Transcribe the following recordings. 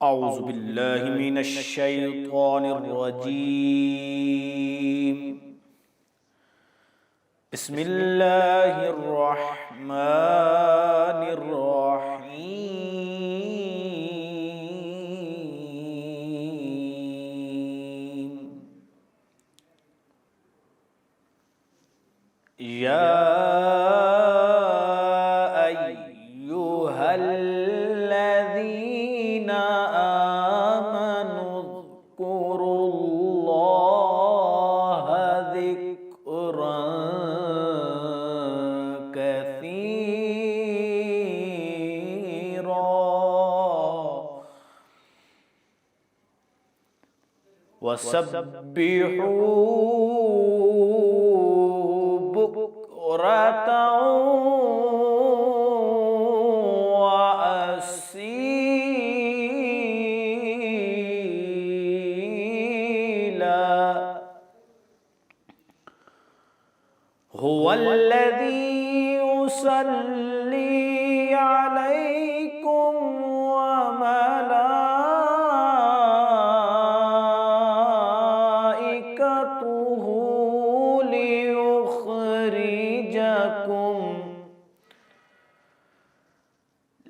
اعوذ باللہ من الشیطان الرجیم بسم اللہ الرحمن الرحیم یا ایہا الذین آمنوا اذکروا اللہ ذکرا کثیرا وسبحوه بکرة هو الذي يصلي عليكم وملائكته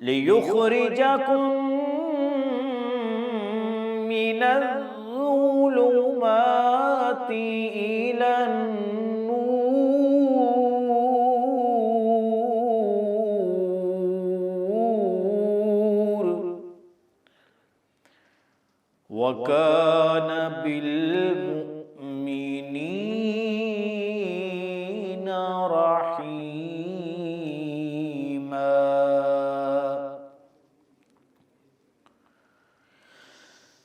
ليخرجكم من الظلمات إلى النور وكان بالمؤمنين رحيما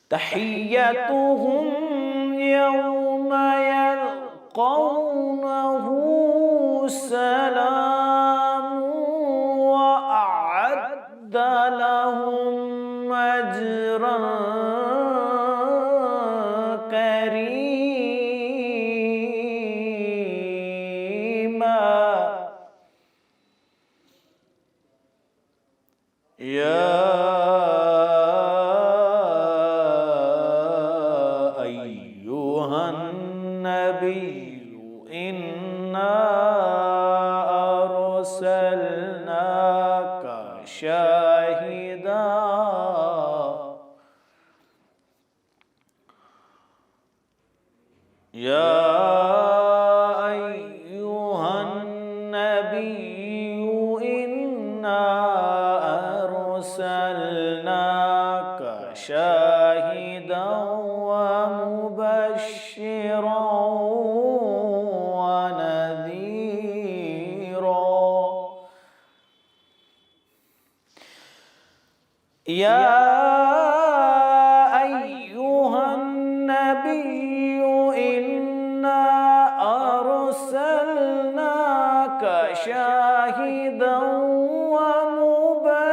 تحيتهم يوم يلقونه سلام وأعد لهم أجرا كريما يا أيها النبي إنا أرسلناك شاهدا يا أيها النبي إنا أرسلناك شاهدا ومبشرا ونذيرا يا أيها النبي إنا أرسلناك شاهدا ومبشرا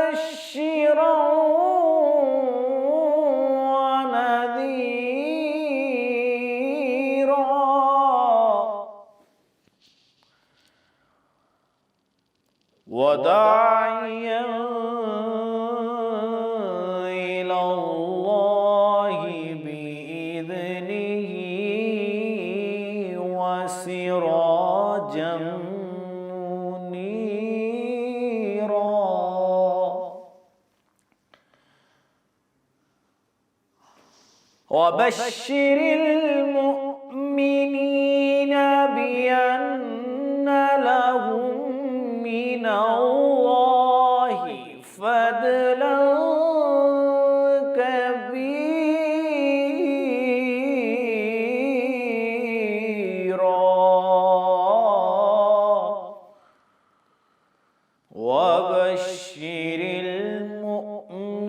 ونذيرا وداعيا إلى الله بإذنه وسراجا منيرا وبشر المؤمنين بأن لهم من الله فضلا كبيرا وبشر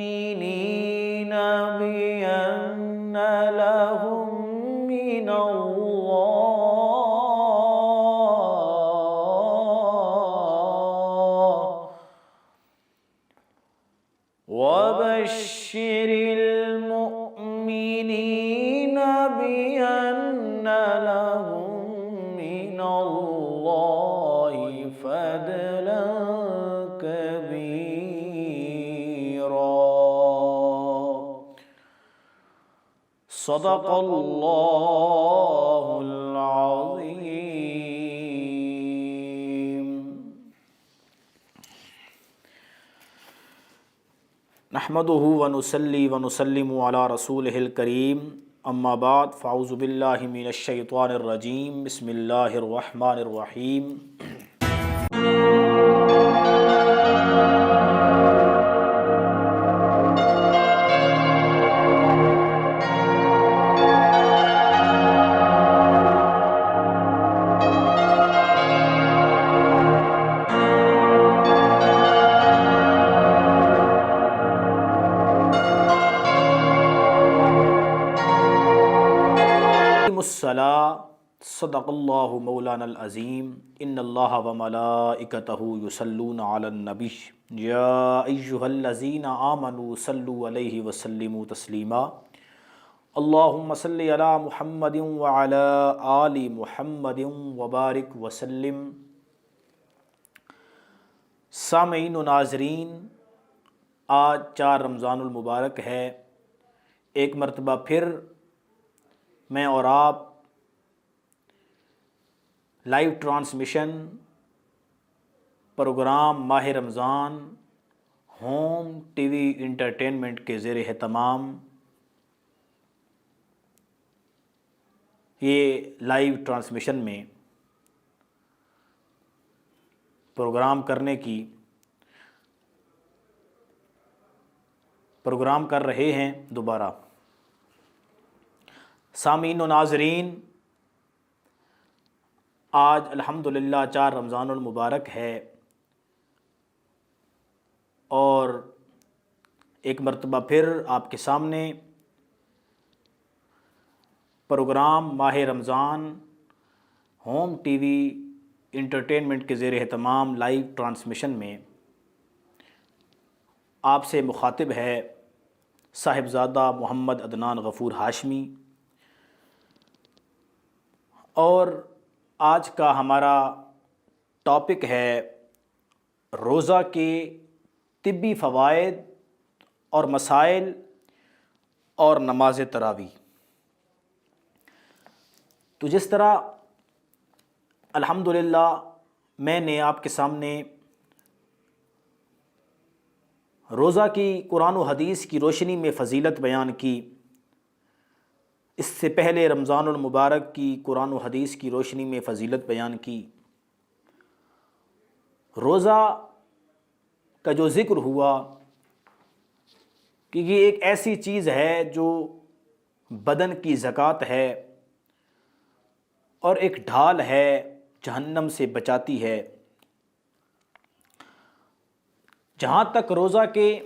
المؤمنين بأن لهم من الله وبشر المؤمنين بأن لهم من الله فضلا كبيرا صدق اللہ العظیم۔ نحمدہ ونصلی ونسلم علی رسولہ الکریم، اما بعد فاعوذ باللہ من الشیطان الرجیم، بسم اللہ الرحمن الرحیم۔ صدق اللہ مولانا العظیم۔ ان اللہ وملائکتہ یصلون علی النبی یا ایہا الذین آمنوا صلوا علیہ وسلموا تسلیما۔ اللہم صلی علی محمد وعلی آل محمد وبارک وسلم۔ سامعین و ناظرین، آج 4 رمضان المبارک ہے۔ ایک مرتبہ پھر میں اور آپ لائیو ٹرانسمیشن پروگرام ماہ رمضان ہوم ٹی وی انٹرٹینمنٹ کے زیر اہتمام یہ لائیو ٹرانسمیشن میں پروگرام کر رہے ہیں دوبارہ۔ سامعین و ناظرین، آج الحمدللہ 4 رمضان المبارک ہے، اور ایک مرتبہ پھر آپ کے سامنے پروگرام ماہ رمضان ہوم ٹی وی انٹرٹینمنٹ کے زیر اہتمام لائیو ٹرانسمیشن میں آپ سے مخاطب ہے صاحبزادہ محمد عدنان غفور ہاشمی۔ اور آج کا ہمارا ٹاپک ہے روزہ کے طبی فوائد اور مسائل اور نماز تراویح۔ تو جس طرح الحمدللہ میں نے آپ کے سامنے روزہ کی قرآن و حدیث کی روشنی میں فضیلت بیان کی، اس سے پہلے رمضان المبارک کی قرآن و حدیث کی روشنی میں فضیلت بیان کی۔ روزہ کا جو ذکر ہوا کہ یہ ایک ایسی چیز ہے جو بدن کی زکوٰۃ ہے اور ایک ڈھال ہے، جہنم سے بچاتی ہے۔ جہاں تک روزہ کے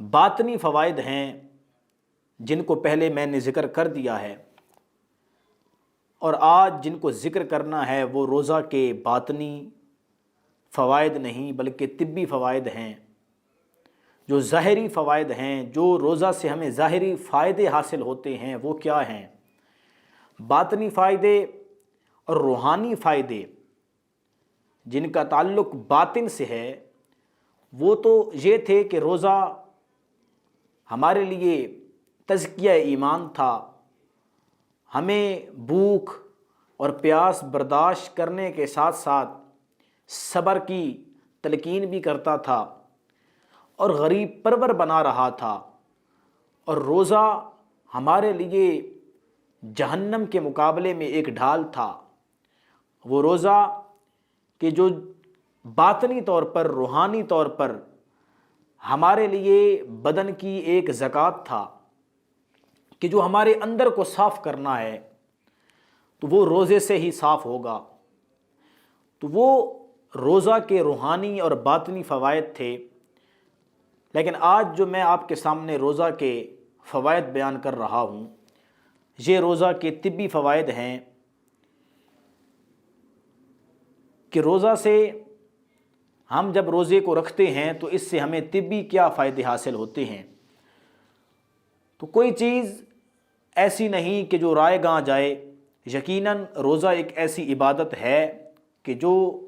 باطنی فوائد ہیں جن کو پہلے میں نے ذکر کر دیا ہے، اور آج جن کو ذکر کرنا ہے وہ روزہ کے باطنی فوائد نہیں بلکہ طبی فوائد ہیں، جو ظاہری فوائد ہیں، جو روزہ سے ہمیں ظاہری فائدے حاصل ہوتے ہیں وہ کیا ہیں۔ باطنی فائدے اور روحانی فائدے جن کا تعلق باطن سے ہے وہ تو یہ تھے کہ روزہ ہمارے لیے تزکیہ ایمان تھا، ہمیں بھوک اور پیاس برداشت کرنے کے ساتھ ساتھ صبر کی تلقین بھی کرتا تھا اور غریب پرور بنا رہا تھا، اور روزہ ہمارے لیے جہنم کے مقابلے میں ایک ڈھال تھا۔ وہ روزہ کہ جو باطنی طور پر، روحانی طور پر ہمارے لیے بدن کی ایک زکوٰۃ تھا کہ جو ہمارے اندر کو صاف کرنا ہے، تو وہ روزے سے ہی صاف ہوگا۔ تو وہ روزہ کے روحانی اور باطنی فوائد تھے۔ لیکن آج جو میں آپ کے سامنے روزہ کے فوائد بیان کر رہا ہوں، یہ روزہ کے طبی فوائد ہیں کہ روزہ سے ہم جب روزے کو رکھتے ہیں تو اس سے ہمیں طبی کیا فائدے حاصل ہوتے ہیں۔ تو کوئی چیز ایسی نہیں کہ جو رائے گاں جائے۔ یقیناً روزہ ایک ایسی عبادت ہے کہ جو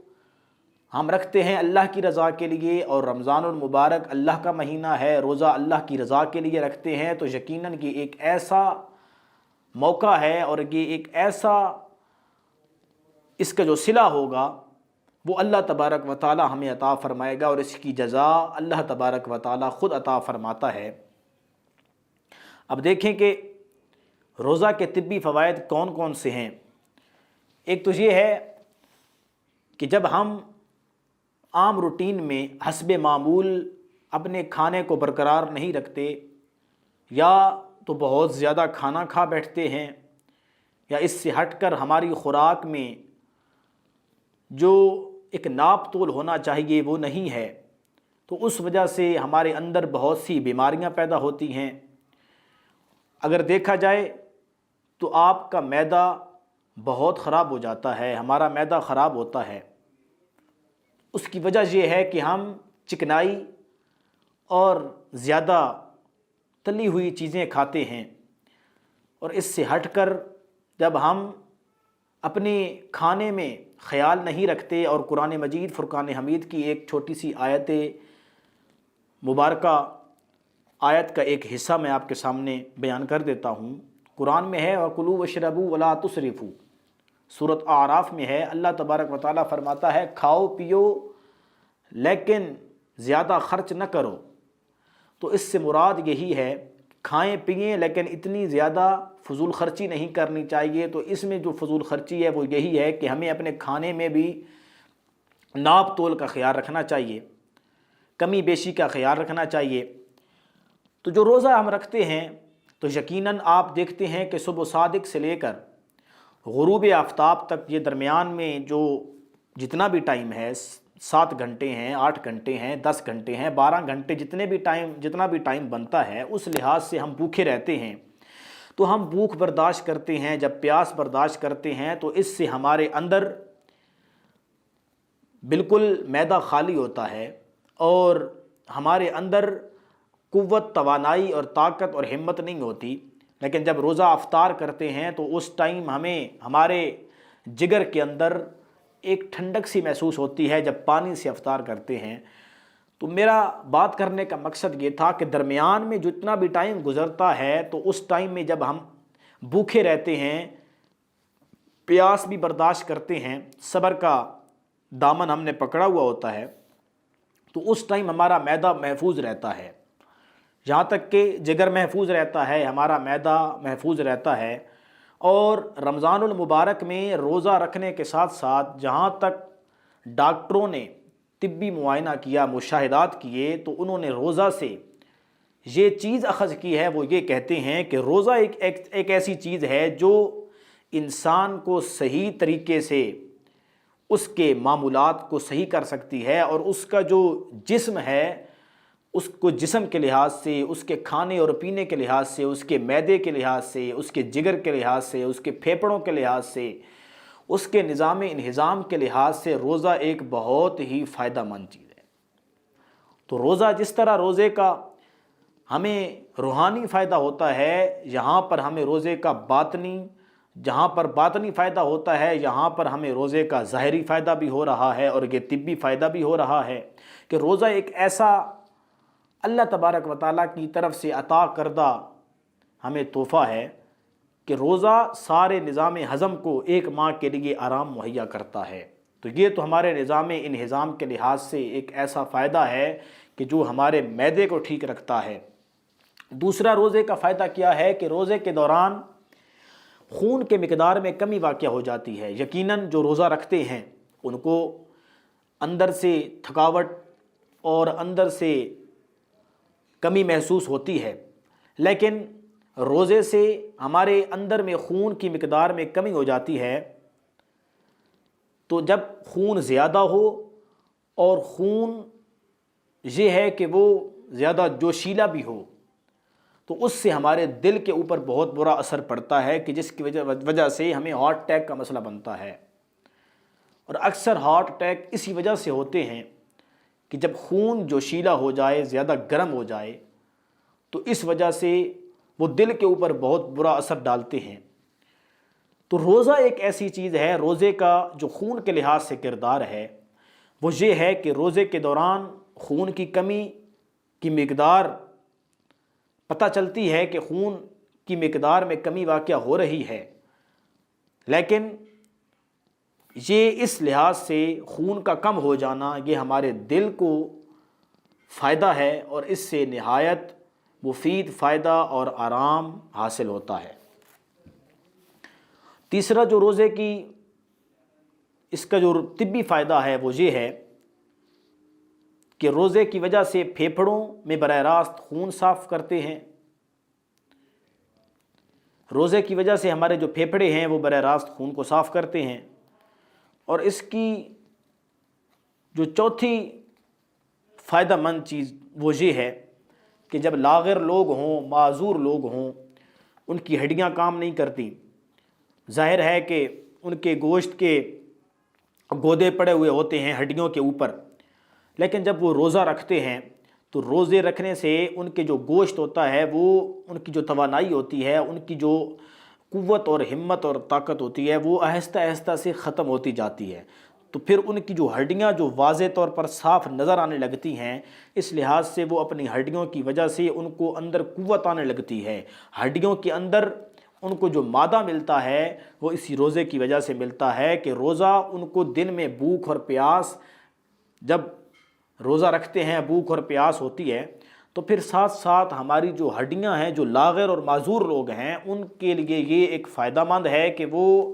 ہم رکھتے ہیں اللہ کی رضا کے لیے، اور رمضان المبارک اللہ کا مہینہ ہے، روزہ اللہ کی رضا کے لیے رکھتے ہیں، تو یقیناً یہ ایک ایسا موقع ہے اور یہ ایک ایسا اس کا جو صلہ ہوگا وہ اللہ تبارک و تعالی ہمیں عطا فرمائے گا، اور اس کی جزا اللہ تبارک و تعالی خود عطا فرماتا ہے۔ اب دیکھیں کہ روزہ کے طبی فوائد کون کون سے ہیں۔ ایک تو یہ ہے کہ جب ہم عام روٹین میں حسب معمول اپنے کھانے کو برقرار نہیں رکھتے، یا تو بہت زیادہ کھانا کھا بیٹھتے ہیں، یا اس سے ہٹ کر ہماری خوراک میں جو ایک ناپ تول ہونا چاہیے وہ نہیں ہے، تو اس وجہ سے ہمارے اندر بہت سی بیماریاں پیدا ہوتی ہیں۔ اگر دیکھا جائے تو آپ کا معدہ بہت خراب ہو جاتا ہے، ہمارا معدہ خراب ہوتا ہے۔ اس کی وجہ یہ ہے کہ ہم چکنائی اور زیادہ تلی ہوئی چیزیں کھاتے ہیں، اور اس سے ہٹ کر جب ہم اپنے کھانے میں خیال نہیں رکھتے، اور قرآن مجید فرقان حمید کی ایک چھوٹی سی آیت مبارکہ آیت کا ایک حصہ میں آپ کے سامنے بیان کر دیتا ہوں۔ قرآن میں ہے وَكُلُوا وَاشْرَبُوا وَلَا تُسْرِفُوا، سورۃ اعراف میں ہے، اللہ تبارک و تعالیٰ فرماتا ہے کھاؤ پیو لیکن زیادہ خرچ نہ کرو۔ تو اس سے مراد یہی ہے کھائیں پئیں لیکن اتنی زیادہ فضول خرچی نہیں کرنی چاہیے۔ تو اس میں جو فضول خرچی ہے وہ یہی ہے کہ ہمیں اپنے کھانے میں بھی ناپ تول کا خیال رکھنا چاہیے، کمی بیشی کا خیال رکھنا چاہیے۔ تو جو روزہ ہم رکھتے ہیں تو یقیناً آپ دیکھتے ہیں کہ صبح صادق سے لے کر غروب آفتاب تک، یہ درمیان میں جو جتنا بھی ٹائم ہے، 7 گھنٹے ہیں، 8 گھنٹے ہیں، 10 گھنٹے ہیں، 12 گھنٹے، جتنا بھی ٹائم بنتا ہے، اس لحاظ سے ہم بھوکے رہتے ہیں۔ تو ہم بھوک برداشت کرتے ہیں، جب پیاس برداشت کرتے ہیں تو اس سے ہمارے اندر بالکل معدہ خالی ہوتا ہے، اور ہمارے اندر قوت، توانائی اور طاقت اور ہمت نہیں ہوتی۔ لیکن جب روزہ افطار کرتے ہیں تو اس ٹائم ہمیں ہمارے جگر کے اندر ایک ٹھنڈک سی محسوس ہوتی ہے جب پانی سے افطار کرتے ہیں۔ تو میرا بات کرنے کا مقصد یہ تھا کہ درمیان میں جتنا بھی ٹائم گزرتا ہے تو اس ٹائم میں جب ہم بھوکے رہتے ہیں، پیاس بھی برداشت کرتے ہیں، صبر کا دامن ہم نے پکڑا ہوا ہوتا ہے، تو اس ٹائم ہمارا معدہ محفوظ رہتا ہے، جہاں تک کہ جگر محفوظ رہتا ہے، ہمارا معدہ محفوظ رہتا ہے۔ اور رمضان المبارک میں روزہ رکھنے کے ساتھ ساتھ جہاں تک ڈاکٹروں نے طبی معائنہ کیا، مشاہدات کیے، تو انہوں نے روزہ سے یہ چیز اخذ کی ہے، وہ یہ کہتے ہیں کہ روزہ ایک ایسی چیز ہے جو انسان کو صحیح طریقے سے اس کے معمولات کو صحیح کر سکتی ہے، اور اس کا جو جسم ہے اس کو جسم کے لحاظ سے، اس کے کھانے اور پینے کے لحاظ سے، اس کے معدے کے لحاظ سے، اس کے جگر کے لحاظ سے، اس کے پھیپھڑوں کے لحاظ سے، اس کے نظام انہضام کے لحاظ سے روزہ ایک بہت ہی فائدہ مند چیز ہے۔ تو روزہ جس طرح روزے کا ہمیں روحانی فائدہ ہوتا ہے، یہاں پر ہمیں روزے کا جہاں پر باطنی فائدہ ہوتا ہے، یہاں پر ہمیں روزے کا ظاہری فائدہ بھی ہو رہا ہے، اور یہ طبی فائدہ بھی ہو رہا ہے کہ روزہ ایک ایسا اللہ تبارک و تعالیٰ کی طرف سے عطا کردہ ہمیں تحفہ ہے کہ روزہ سارے نظام ہضم کو ایک ماہ کے لیے آرام مہیا کرتا ہے۔ تو یہ تو ہمارے نظام انہضام کے لحاظ سے ایک ایسا فائدہ ہے کہ جو ہمارے معدے کو ٹھیک رکھتا ہے۔ دوسرا روزے کا فائدہ کیا ہے کہ روزے کے دوران خون کے مقدار میں کمی واقع ہو جاتی ہے۔ یقیناً جو روزہ رکھتے ہیں ان کو اندر سے تھکاوٹ اور اندر سے کمی محسوس ہوتی ہے، لیکن روزے سے ہمارے اندر میں خون کی مقدار میں کمی ہو جاتی ہے۔ تو جب خون زیادہ ہو، اور خون یہ ہے کہ وہ زیادہ جوشیلا بھی ہو، تو اس سے ہمارے دل کے اوپر بہت برا اثر پڑتا ہے، کہ جس کی وجہ سے ہمیں ہارٹ اٹیک کا مسئلہ بنتا ہے۔ اور اکثر ہارٹ اٹیک اسی وجہ سے ہوتے ہیں کہ جب خون جوشیلا ہو جائے، زیادہ گرم ہو جائے، تو اس وجہ سے وہ دل کے اوپر بہت برا اثر ڈالتے ہیں۔ تو روزہ ایک ایسی چیز ہے، روزے کا جو خون کے لحاظ سے کردار ہے وہ یہ ہے کہ روزے کے دوران خون کی کمی کی مقدار پتہ چلتی ہے کہ خون کی مقدار میں کمی واقع ہو رہی ہے، لیکن یہ اس لحاظ سے خون کا کم ہو جانا یہ ہمارے دل کو فائدہ ہے اور اس سے نہایت مفید فائدہ اور آرام حاصل ہوتا ہے۔ تیسرا جو روزے کی اس کا جو طبی فائدہ ہے وہ یہ ہے کہ روزے کی وجہ سے پھیپھڑوں میں براہ راست خون صاف کرتے ہیں۔ روزے کی وجہ سے ہمارے جو پھیپھڑے ہیں وہ براہ راست خون کو صاف کرتے ہیں، اور اس کی جو چوتھی فائدہ مند چیز وہ یہ ہے کہ جب لاغر لوگ ہوں، معذور لوگ ہوں، ان کی ہڈیاں کام نہیں کرتی، ظاہر ہے کہ ان کے گوشت کے گودے پڑے ہوئے ہوتے ہیں ہڈیوں کے اوپر، لیکن جب وہ روزہ رکھتے ہیں تو روزے رکھنے سے ان کے جو گوشت ہوتا ہے وہ ان کی جو توانائی ہوتی ہے، ان کی جو قوت اور ہمت اور طاقت ہوتی ہے وہ آہستہ آہستہ سے ختم ہوتی جاتی ہے، تو پھر ان کی جو ہڈیاں جو واضح طور پر صاف نظر آنے لگتی ہیں، اس لحاظ سے وہ اپنی ہڈیوں کی وجہ سے ان کو اندر قوت آنے لگتی ہے۔ ہڈیوں کے اندر ان کو جو مادہ ملتا ہے وہ اسی روزے کی وجہ سے ملتا ہے کہ روزہ ان کو دن میں بھوک اور پیاس، جب روزہ رکھتے ہیں بھوک اور پیاس ہوتی ہے تو پھر ساتھ ساتھ ہماری جو ہڈیاں ہیں، جو لاغر اور معذور لوگ ہیں، ان کے لیے یہ ایک فائدہ مند ہے کہ وہ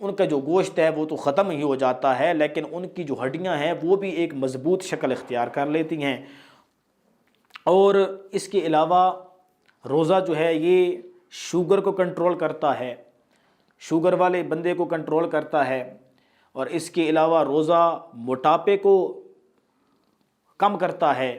ان کا جو گوشت ہے وہ تو ختم ہی ہو جاتا ہے، لیکن ان کی جو ہڈیاں ہیں وہ بھی ایک مضبوط شکل اختیار کر لیتی ہیں۔ اور اس کے علاوہ روزہ جو ہے یہ شوگر کو کنٹرول کرتا ہے، شوگر والے بندے کو کنٹرول کرتا ہے، اور اس کے علاوہ روزہ موٹاپے کو کم کرتا ہے۔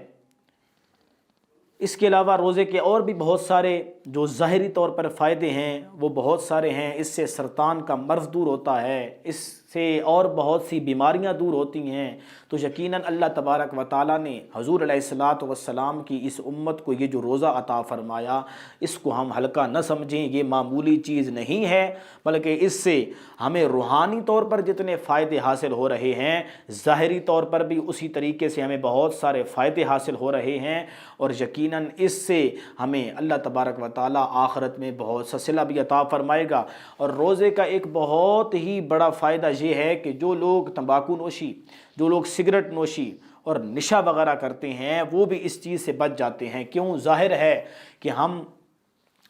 اس کے علاوہ روزے کے اور بھی بہت سارے جو ظاہری طور پر فائدے ہیں وہ بہت سارے ہیں۔ اس سے سرطان کا مرض دور ہوتا ہے، اس سے اور بہت سی بیماریاں دور ہوتی ہیں۔ تو یقیناً اللہ تبارک و تعالیٰ نے حضور علیہ الصلاۃ والسلام کی اس امت کو یہ جو روزہ عطا فرمایا، اس کو ہم ہلکا نہ سمجھیں، یہ معمولی چیز نہیں ہے، بلکہ اس سے ہمیں روحانی طور پر جتنے فائدے حاصل ہو رہے ہیں، ظاہری طور پر بھی اسی طریقے سے ہمیں بہت سارے فائدے حاصل ہو رہے ہیں، اور یقیناً اس سے ہمیں اللہ تبارک و تعالیٰ آخرت میں بہت سا صلہ بھی عطا فرمائے گا۔ اور روزے کا ایک بہت ہی بڑا فائدہ یہ ہے کہ جو لوگ تمباکو نوشی، جو لوگ سگریٹ نوشی اور نشہ وغیرہ کرتے ہیں وہ بھی اس چیز سے بچ جاتے ہیں۔ کیوں؟ ظاہر ہے کہ ہم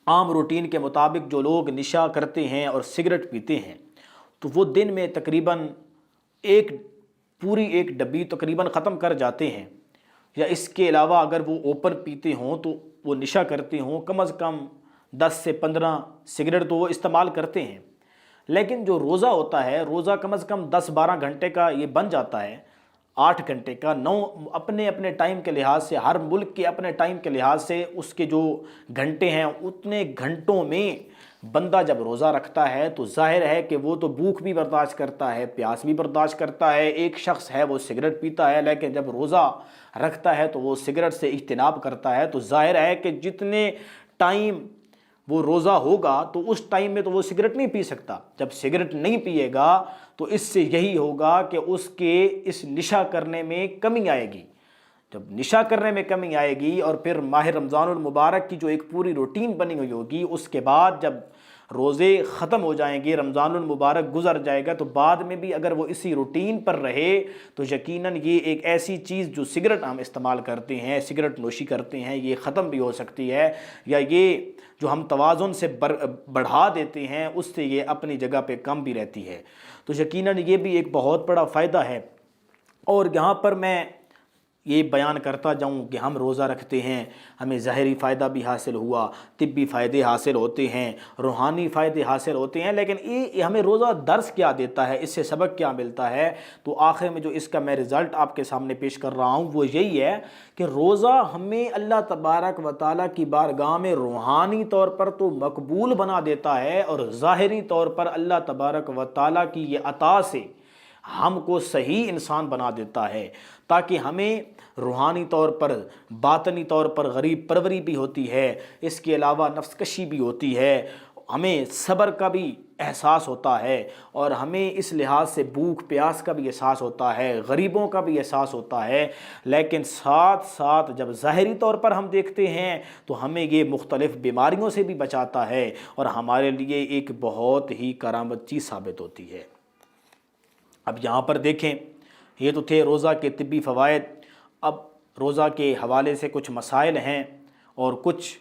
عام روٹین کے مطابق جو لوگ نشہ کرتے ہیں اور سگریٹ پیتے ہیں تو وہ دن میں تقریباً پوری ایک ڈبی تقریباً ختم کر جاتے ہیں، یا اس کے علاوہ اگر وہ اوپن پیتے ہوں تو وہ نشہ کرتے ہوں کم از کم 10 سے 15 سگریٹ تو وہ استعمال کرتے ہیں۔ لیکن جو روزہ ہوتا ہے، روزہ کم از کم 10-12 گھنٹے کا یہ بن جاتا ہے، 8 گھنٹے کا، 9 اپنے اپنے ٹائم کے لحاظ سے، ہر ملک کے اپنے ٹائم کے لحاظ سے اس کے جو گھنٹے ہیں اتنے گھنٹوں میں بندہ جب روزہ رکھتا ہے تو ظاہر ہے کہ وہ تو بھوک بھی برداشت کرتا ہے، پیاس بھی برداشت کرتا ہے۔ ایک شخص ہے وہ سگریٹ پیتا ہے، لیکن جب روزہ رکھتا ہے تو وہ سگریٹ سے اجتناب کرتا ہے، تو ظاہر ہے کہ جتنے ٹائم وہ روزہ ہوگا تو اس ٹائم میں تو وہ سگریٹ نہیں پی سکتا۔ جب سگریٹ نہیں پیے گا تو اس سے یہی ہوگا کہ اس کے اس نشہ کرنے میں کمی آئے گی۔ جب نشہ کرنے میں کمی آئے گی اور پھر ماہ رمضان المبارک کی جو ایک پوری روٹین بنی ہوئی ہوگی، اس کے بعد جب روزے ختم ہو جائیں گے، رمضان المبارک گزر جائے گا، تو بعد میں بھی اگر وہ اسی روٹین پر رہے تو یقیناً یہ ایک ایسی چیز جو سگریٹ ہم استعمال کرتے ہیں، سگریٹ نوشی کرتے ہیں، یہ ختم بھی ہو سکتی ہے، یا یہ جو ہم توازن سے بڑھا دیتے ہیں اس سے یہ اپنی جگہ پہ کم بھی رہتی ہے۔ تو یقیناً یہ بھی ایک بہت بڑا فائدہ ہے۔ اور یہاں پر میں یہ بیان کرتا جاؤں کہ ہم روزہ رکھتے ہیں، ہمیں ظاہری فائدہ بھی حاصل ہوا، طبی فائدے حاصل ہوتے ہیں، روحانی فائدے حاصل ہوتے ہیں، لیکن یہ ہمیں روزہ درس کیا دیتا ہے، اس سے سبق کیا ملتا ہے؟ تو آخر میں جو اس کا میں رزلٹ آپ کے سامنے پیش کر رہا ہوں وہ یہی ہے کہ روزہ ہمیں اللہ تبارک و تعالیٰ کی بارگاہ میں روحانی طور پر تو مقبول بنا دیتا ہے، اور ظاہری طور پر اللہ تبارک و تعالیٰ کی یہ عطا سے ہم کو صحیح انسان بنا دیتا ہے، تاکہ ہمیں روحانی طور پر، باطنی طور پر غریب پروری بھی ہوتی ہے، اس کے علاوہ نفس کشی بھی ہوتی ہے، ہمیں صبر کا بھی احساس ہوتا ہے اور ہمیں اس لحاظ سے بھوک پیاس کا بھی احساس ہوتا ہے، غریبوں کا بھی احساس ہوتا ہے، لیکن ساتھ ساتھ جب ظاہری طور پر ہم دیکھتے ہیں تو ہمیں یہ مختلف بیماریوں سے بھی بچاتا ہے اور ہمارے لیے ایک بہت ہی کرامت چیز ثابت ہوتی ہے۔ اب یہاں پر دیکھیں، یہ تو تھے روزہ کے طبی فوائد۔ اب روزہ کے حوالے سے کچھ مسائل ہیں اور کچھ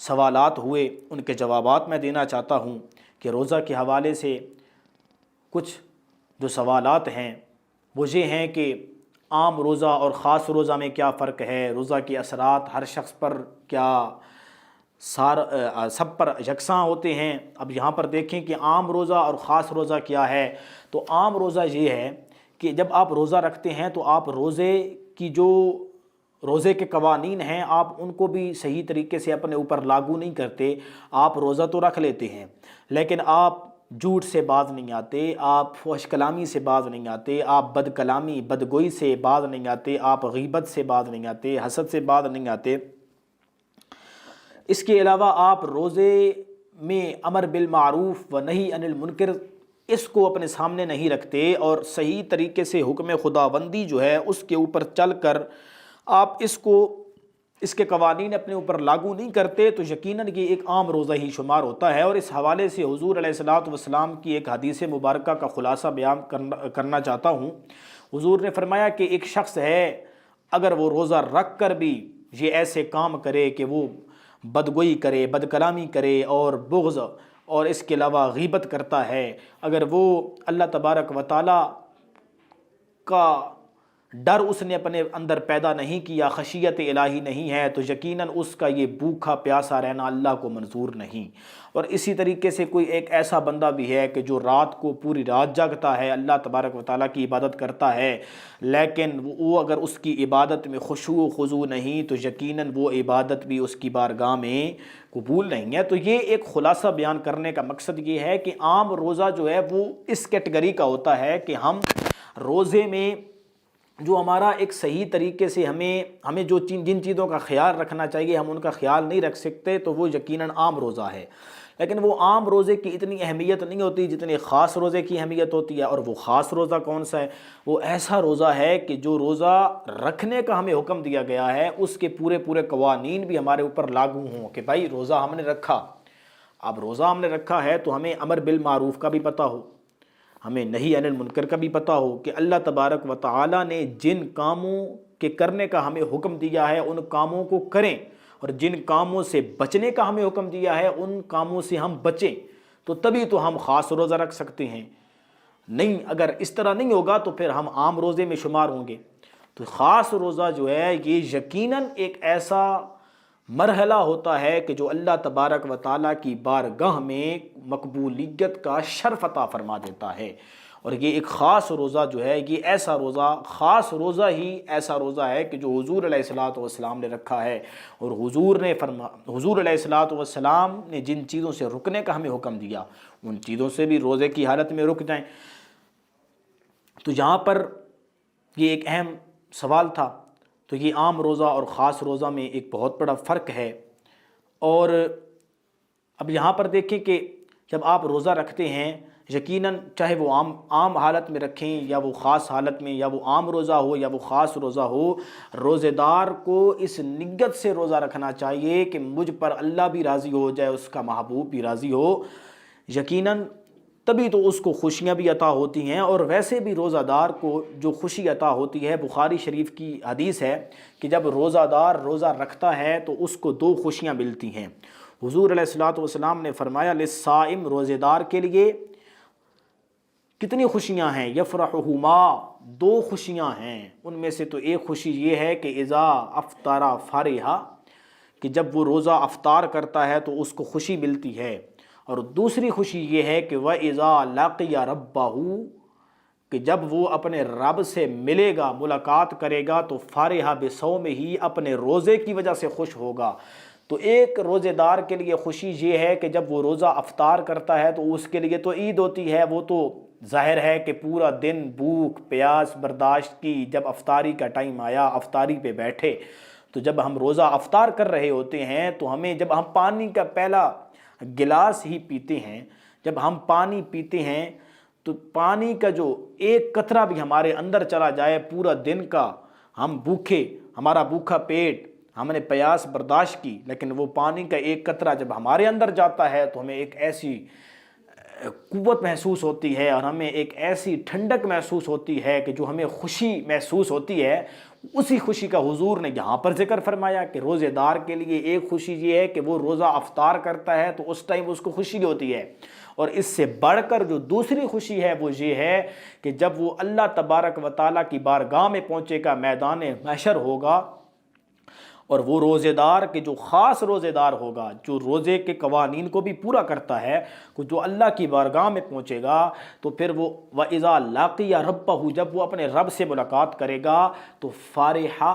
سوالات ہوئے، ان کے جوابات میں دینا چاہتا ہوں کہ روزہ کے حوالے سے کچھ جو سوالات ہیں وہ یہ ہیں کہ عام روزہ اور خاص روزہ میں کیا فرق ہے، روزہ کے اثرات ہر شخص پر کیا سب پر یکساں ہوتے ہیں۔ اب یہاں پر دیکھیں کہ عام روزہ اور خاص روزہ کیا ہے۔ تو عام روزہ یہ ہے کہ جب آپ روزہ رکھتے ہیں تو آپ روزے کے قوانین ہیں آپ ان کو بھی صحیح طریقے سے اپنے اوپر لاگو نہیں کرتے۔ آپ روزہ تو رکھ لیتے ہیں لیکن آپ جھوٹ سے باز نہیں آتے، آپ فحش کلامی سے باز نہیں آتے، آپ بد کلامی بدگوئی سے باز نہیں آتے، آپ غیبت سے باز نہیں آتے، حسد سے باز نہیں آتے۔ اس کے علاوہ آپ روزے میں امر بالمعروف و نہی عن المنکر اس کو اپنے سامنے نہیں رکھتے اور صحیح طریقے سے حکم خداوندی جو ہے اس کے اوپر چل کر آپ اس کے قوانین اپنے اوپر لاگو نہیں کرتے، تو یقیناً یہ ایک عام روزہ ہی شمار ہوتا ہے۔ اور اس حوالے سے حضور علیہ الصلوۃ والسلام کی ایک حدیث مبارکہ کا خلاصہ بیان کرنا چاہتا ہوں۔ حضور نے فرمایا کہ ایک شخص ہے اگر وہ روزہ رکھ کر بھی یہ ایسے کام کرے کہ وہ بدگوئی کرے، بد کلامی کرے اور بغض اور اس کے علاوہ غیبت کرتا ہے، اگر وہ اللہ تبارک و تعالی کا ڈر اس نے اپنے اندر پیدا نہیں کیا، خشیت الہی نہیں ہے، تو یقیناً اس کا یہ بھوکا پیاسا رہنا اللہ کو منظور نہیں۔ اور اسی طریقے سے کوئی ایک ایسا بندہ بھی ہے کہ جو رات کو پوری رات جاگتا ہے، اللہ تبارک و تعالیٰ کی عبادت کرتا ہے، لیکن وہ اگر اس کی عبادت میں خشوع و خضوع نہیں تو یقیناً وہ عبادت بھی اس کی بارگاہ میں قبول نہیں ہے۔ تو یہ ایک خلاصہ بیان کرنے کا مقصد یہ ہے کہ عام روزہ جو ہے وہ اس کیٹیگری کا ہوتا ہے کہ ہم روزے میں جو ہمارا ایک صحیح طریقے سے ہمیں جو جن چیزوں کا خیال رکھنا چاہیے ہم ان کا خیال نہیں رکھ سکتے، تو وہ یقیناً عام روزہ ہے۔ لیکن وہ عام روزے کی اتنی اہمیت نہیں ہوتی جتنی خاص روزے کی اہمیت ہوتی ہے۔ اور وہ خاص روزہ کون سا ہے؟ وہ ایسا روزہ ہے کہ جو روزہ رکھنے کا ہمیں حکم دیا گیا ہے اس کے پورے قوانین بھی ہمارے اوپر لاگو ہوں کہ بھائی روزہ ہم نے رکھا، اب روزہ ہم نے رکھا ہے تو ہمیں امر بالمعروف کا بھی پتہ ہو، ہمیں نہی عن المنکر کا بھی پتہ ہو کہ اللہ تبارک و تعالیٰ نے جن کاموں کے کرنے کا ہمیں حکم دیا ہے ان کاموں کو کریں، اور جن کاموں سے بچنے کا ہمیں حکم دیا ہے ان کاموں سے ہم بچیں، تو تبھی تو ہم خاص روزہ رکھ سکتے ہیں۔ نہیں، اگر اس طرح نہیں ہوگا تو پھر ہم عام روزے میں شمار ہوں گے۔ تو خاص روزہ جو ہے یہ یقیناً ایک ایسا مرحلہ ہوتا ہے کہ جو اللہ تبارک و تعالیٰ کی بارگاہ میں مقبولیت کا شرف عطا فرما دیتا ہے۔ اور یہ ایک خاص روزہ جو ہے یہ ایسا روزہ، خاص روزہ ہی ایسا روزہ ہے کہ جو حضور علیہ الصلوۃ والسلام نے رکھا ہے، اور حضور علیہ الصلوۃ والسلام نے جن چیزوں سے رکنے کا ہمیں حکم دیا ان چیزوں سے بھی روزے کی حالت میں رک جائیں۔ تو یہاں پر یہ ایک اہم سوال تھا۔ تو یہ عام روزہ اور خاص روزہ میں ایک بہت بڑا فرق ہے۔ اور اب یہاں پر دیکھیں کہ جب آپ روزہ رکھتے ہیں یقیناً چاہے وہ عام حالت میں رکھیں یا وہ خاص حالت میں، یا وہ عام روزہ ہو یا وہ خاص روزہ ہو، روزے دار کو اس نیت سے روزہ رکھنا چاہیے کہ مجھ پر اللہ بھی راضی ہو جائے، اس کا محبوب بھی راضی ہو، یقیناً تبھی تو اس کو خوشیاں بھی عطا ہوتی ہیں۔ اور ویسے بھی روزہ دار کو جو خوشی عطا ہوتی ہے، بخاری شریف کی حدیث ہے کہ جب روزہ دار روزہ رکھتا ہے تو اس کو 2 خوشیاں ملتی ہیں۔ حضور علیہ الصلوۃ والسلام نے فرمایا للصائم، روزے دار کے لیے کتنی خوشیاں ہیں؟ یفرحہما، 2 خوشیاں ہیں۔ ان میں سے تو ایک خوشی یہ ہے کہ اذا افطر فرحا، کہ جب وہ روزہ افطار کرتا ہے تو اس کو خوشی ملتی ہے۔ اور دوسری خوشی یہ ہے کہ وَإِذَا لَقِيَ رَبَّهُ، کہ جب وہ اپنے رب سے ملے گا، ملاقات کرے گا، تو فارحہ بصومہ، اپنے روزے کی وجہ سے خوش ہوگا۔ تو ایک روزے دار کے لیے خوشی یہ ہے کہ جب وہ روزہ افطار کرتا ہے تو اس کے لیے تو عید ہوتی ہے، وہ تو ظاہر ہے کہ پورا دن بھوک پیاس برداشت کی، جب افطاری کا ٹائم آیا افطاری پہ بیٹھے، تو جب ہم روزہ افطار کر رہے ہوتے ہیں تو ہمیں جب ہم پانی کا پہلا گلاس ہی پیتے ہیں جب ہم پانی پیتے ہیں تو پانی کا جو ایک قطرہ بھی ہمارے اندر چلا جائے، پورا دن کا ہم بھوکے، ہمارا بھوکا پیٹ، ہم نے پیاس برداشت کی، لیکن وہ پانی کا ایک قطرہ جب ہمارے اندر جاتا ہے تو ہمیں ایک ایسی قوت محسوس ہوتی ہے اور ہمیں ایک ایسی ٹھنڈک محسوس ہوتی ہے کہ جو ہمیں خوشی محسوس ہوتی ہے، اسی خوشی کا حضور نے یہاں پر ذکر فرمایا کہ روزے دار کے لیے ایک خوشی یہ ہے کہ وہ روزہ افطار کرتا ہے تو اس ٹائم اس کو خوشی ہوتی ہے، اور اس سے بڑھ کر جو دوسری خوشی ہے وہ یہ ہے کہ جب وہ اللہ تبارک و تعالیٰ کی بارگاہ میں پہنچے گا، میدان محشر ہوگا، اور وہ روزے دار کہ جو خاص روزے دار ہوگا، جو روزے کے قوانین کو بھی پورا کرتا ہے، جو اللہ کی بارگاہ میں پہنچے گا، تو پھر وہ وَإِذَا لَقِيَ رَبَّهُ، جب وہ اپنے رب سے ملاقات کرے گا تو فارحہ،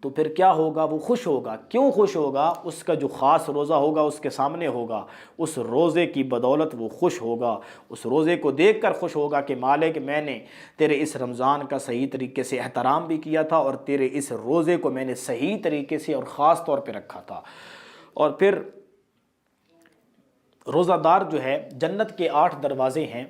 تو پھر کیا ہوگا؟ وہ خوش ہوگا۔ کیوں خوش ہوگا؟ اس کا جو خاص روزہ ہوگا اس کے سامنے ہوگا، اس روزے کی بدولت وہ خوش ہوگا، اس روزے کو دیکھ کر خوش ہوگا کہ مالک میں نے تیرے اس رمضان کا صحیح طریقے سے احترام بھی کیا تھا، اور تیرے اس روزے کو میں نے صحیح طریقے سے اور خاص طور پہ رکھا تھا۔ اور پھر روزہ دار جو ہے، جنت کے 8 دروازے ہیں،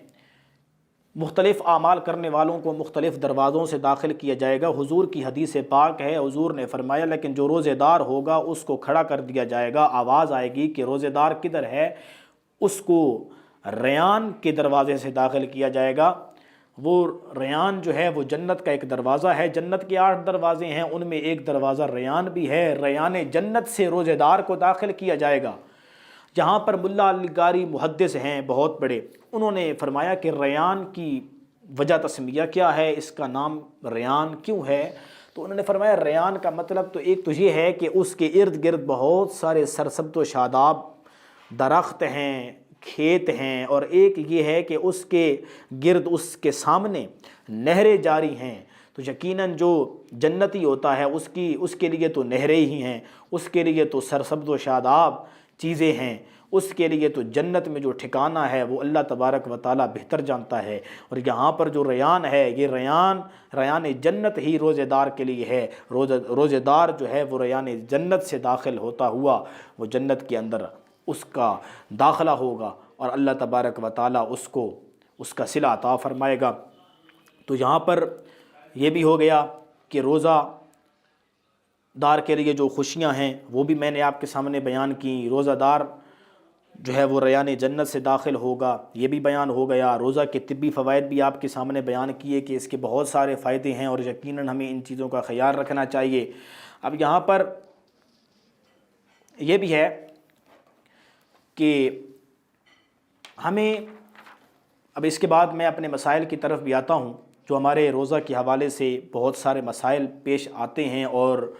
مختلف اعمال کرنے والوں کو مختلف دروازوں سے داخل کیا جائے گا۔ حضور کی حدیث پاک ہے، حضور نے فرمایا لیکن جو روزے دار ہوگا اس کو کھڑا کر دیا جائے گا، آواز آئے گی کہ روزے دار کدھر ہے؟ اس کو ریان کے دروازے سے داخل کیا جائے گا۔ وہ ریان جو ہے وہ جنت کا ایک دروازہ ہے، جنت کے 8 دروازے ہیں، ان میں ایک دروازہ ریان بھی ہے، ریان جنت سے روزے دار کو داخل کیا جائے گا۔ جہاں پر ملا علی قاری محدث ہیں بہت بڑے، انہوں نے فرمایا کہ ریان کی وجہ تسمیہ کیا ہے، اس کا نام ریان کیوں ہے؟ تو انہوں نے فرمایا ریان کا مطلب تو ایک تو یہ ہے کہ اس کے ارد گرد بہت سارے سرسبز و شاداب درخت ہیں، کھیت ہیں، اور ایک یہ ہے کہ اس کے گرد اس کے سامنے نہریں جاری ہیں۔ تو یقیناً جو جنتی ہوتا ہے اس کے لیے تو نہریں ہی ہیں، اس کے لیے تو سرسبز و شاداب چیزیں ہیں، اس کے لیے تو جنت میں جو ٹھکانہ ہے وہ اللہ تبارک و تعالیٰ بہتر جانتا ہے۔ اور یہاں پر جو ریان ہے، یہ ریان جنت ہی روزے دار کے لیے ہے۔ روزے دار جو ہے وہ ریان جنت سے داخل ہوتا ہوا وہ جنت کے اندر اس کا داخلہ ہوگا، اور اللہ تبارک و تعالیٰ اس کا صلہ عطا فرمائے گا۔ تو یہاں پر یہ بھی ہو گیا کہ روزہ دار کے لیے جو خوشیاں ہیں وہ بھی میں نے آپ کے سامنے بیان کی۔ روزہ دار جو ہے وہ ریان جنت سے داخل ہوگا، یہ بھی بیان ہو گیا۔ روزہ کے طبی فوائد بھی آپ کے سامنے بیان کیے کہ اس کے بہت سارے فائدے ہیں، اور یقیناً ہمیں ان چیزوں کا خیال رکھنا چاہیے۔ اب یہاں پر یہ بھی ہے کہ ہمیں، اب اس کے بعد میں اپنے مسائل کی طرف بھی آتا ہوں، جو ہمارے روزہ کے حوالے سے بہت سارے مسائل پیش آتے ہیں اور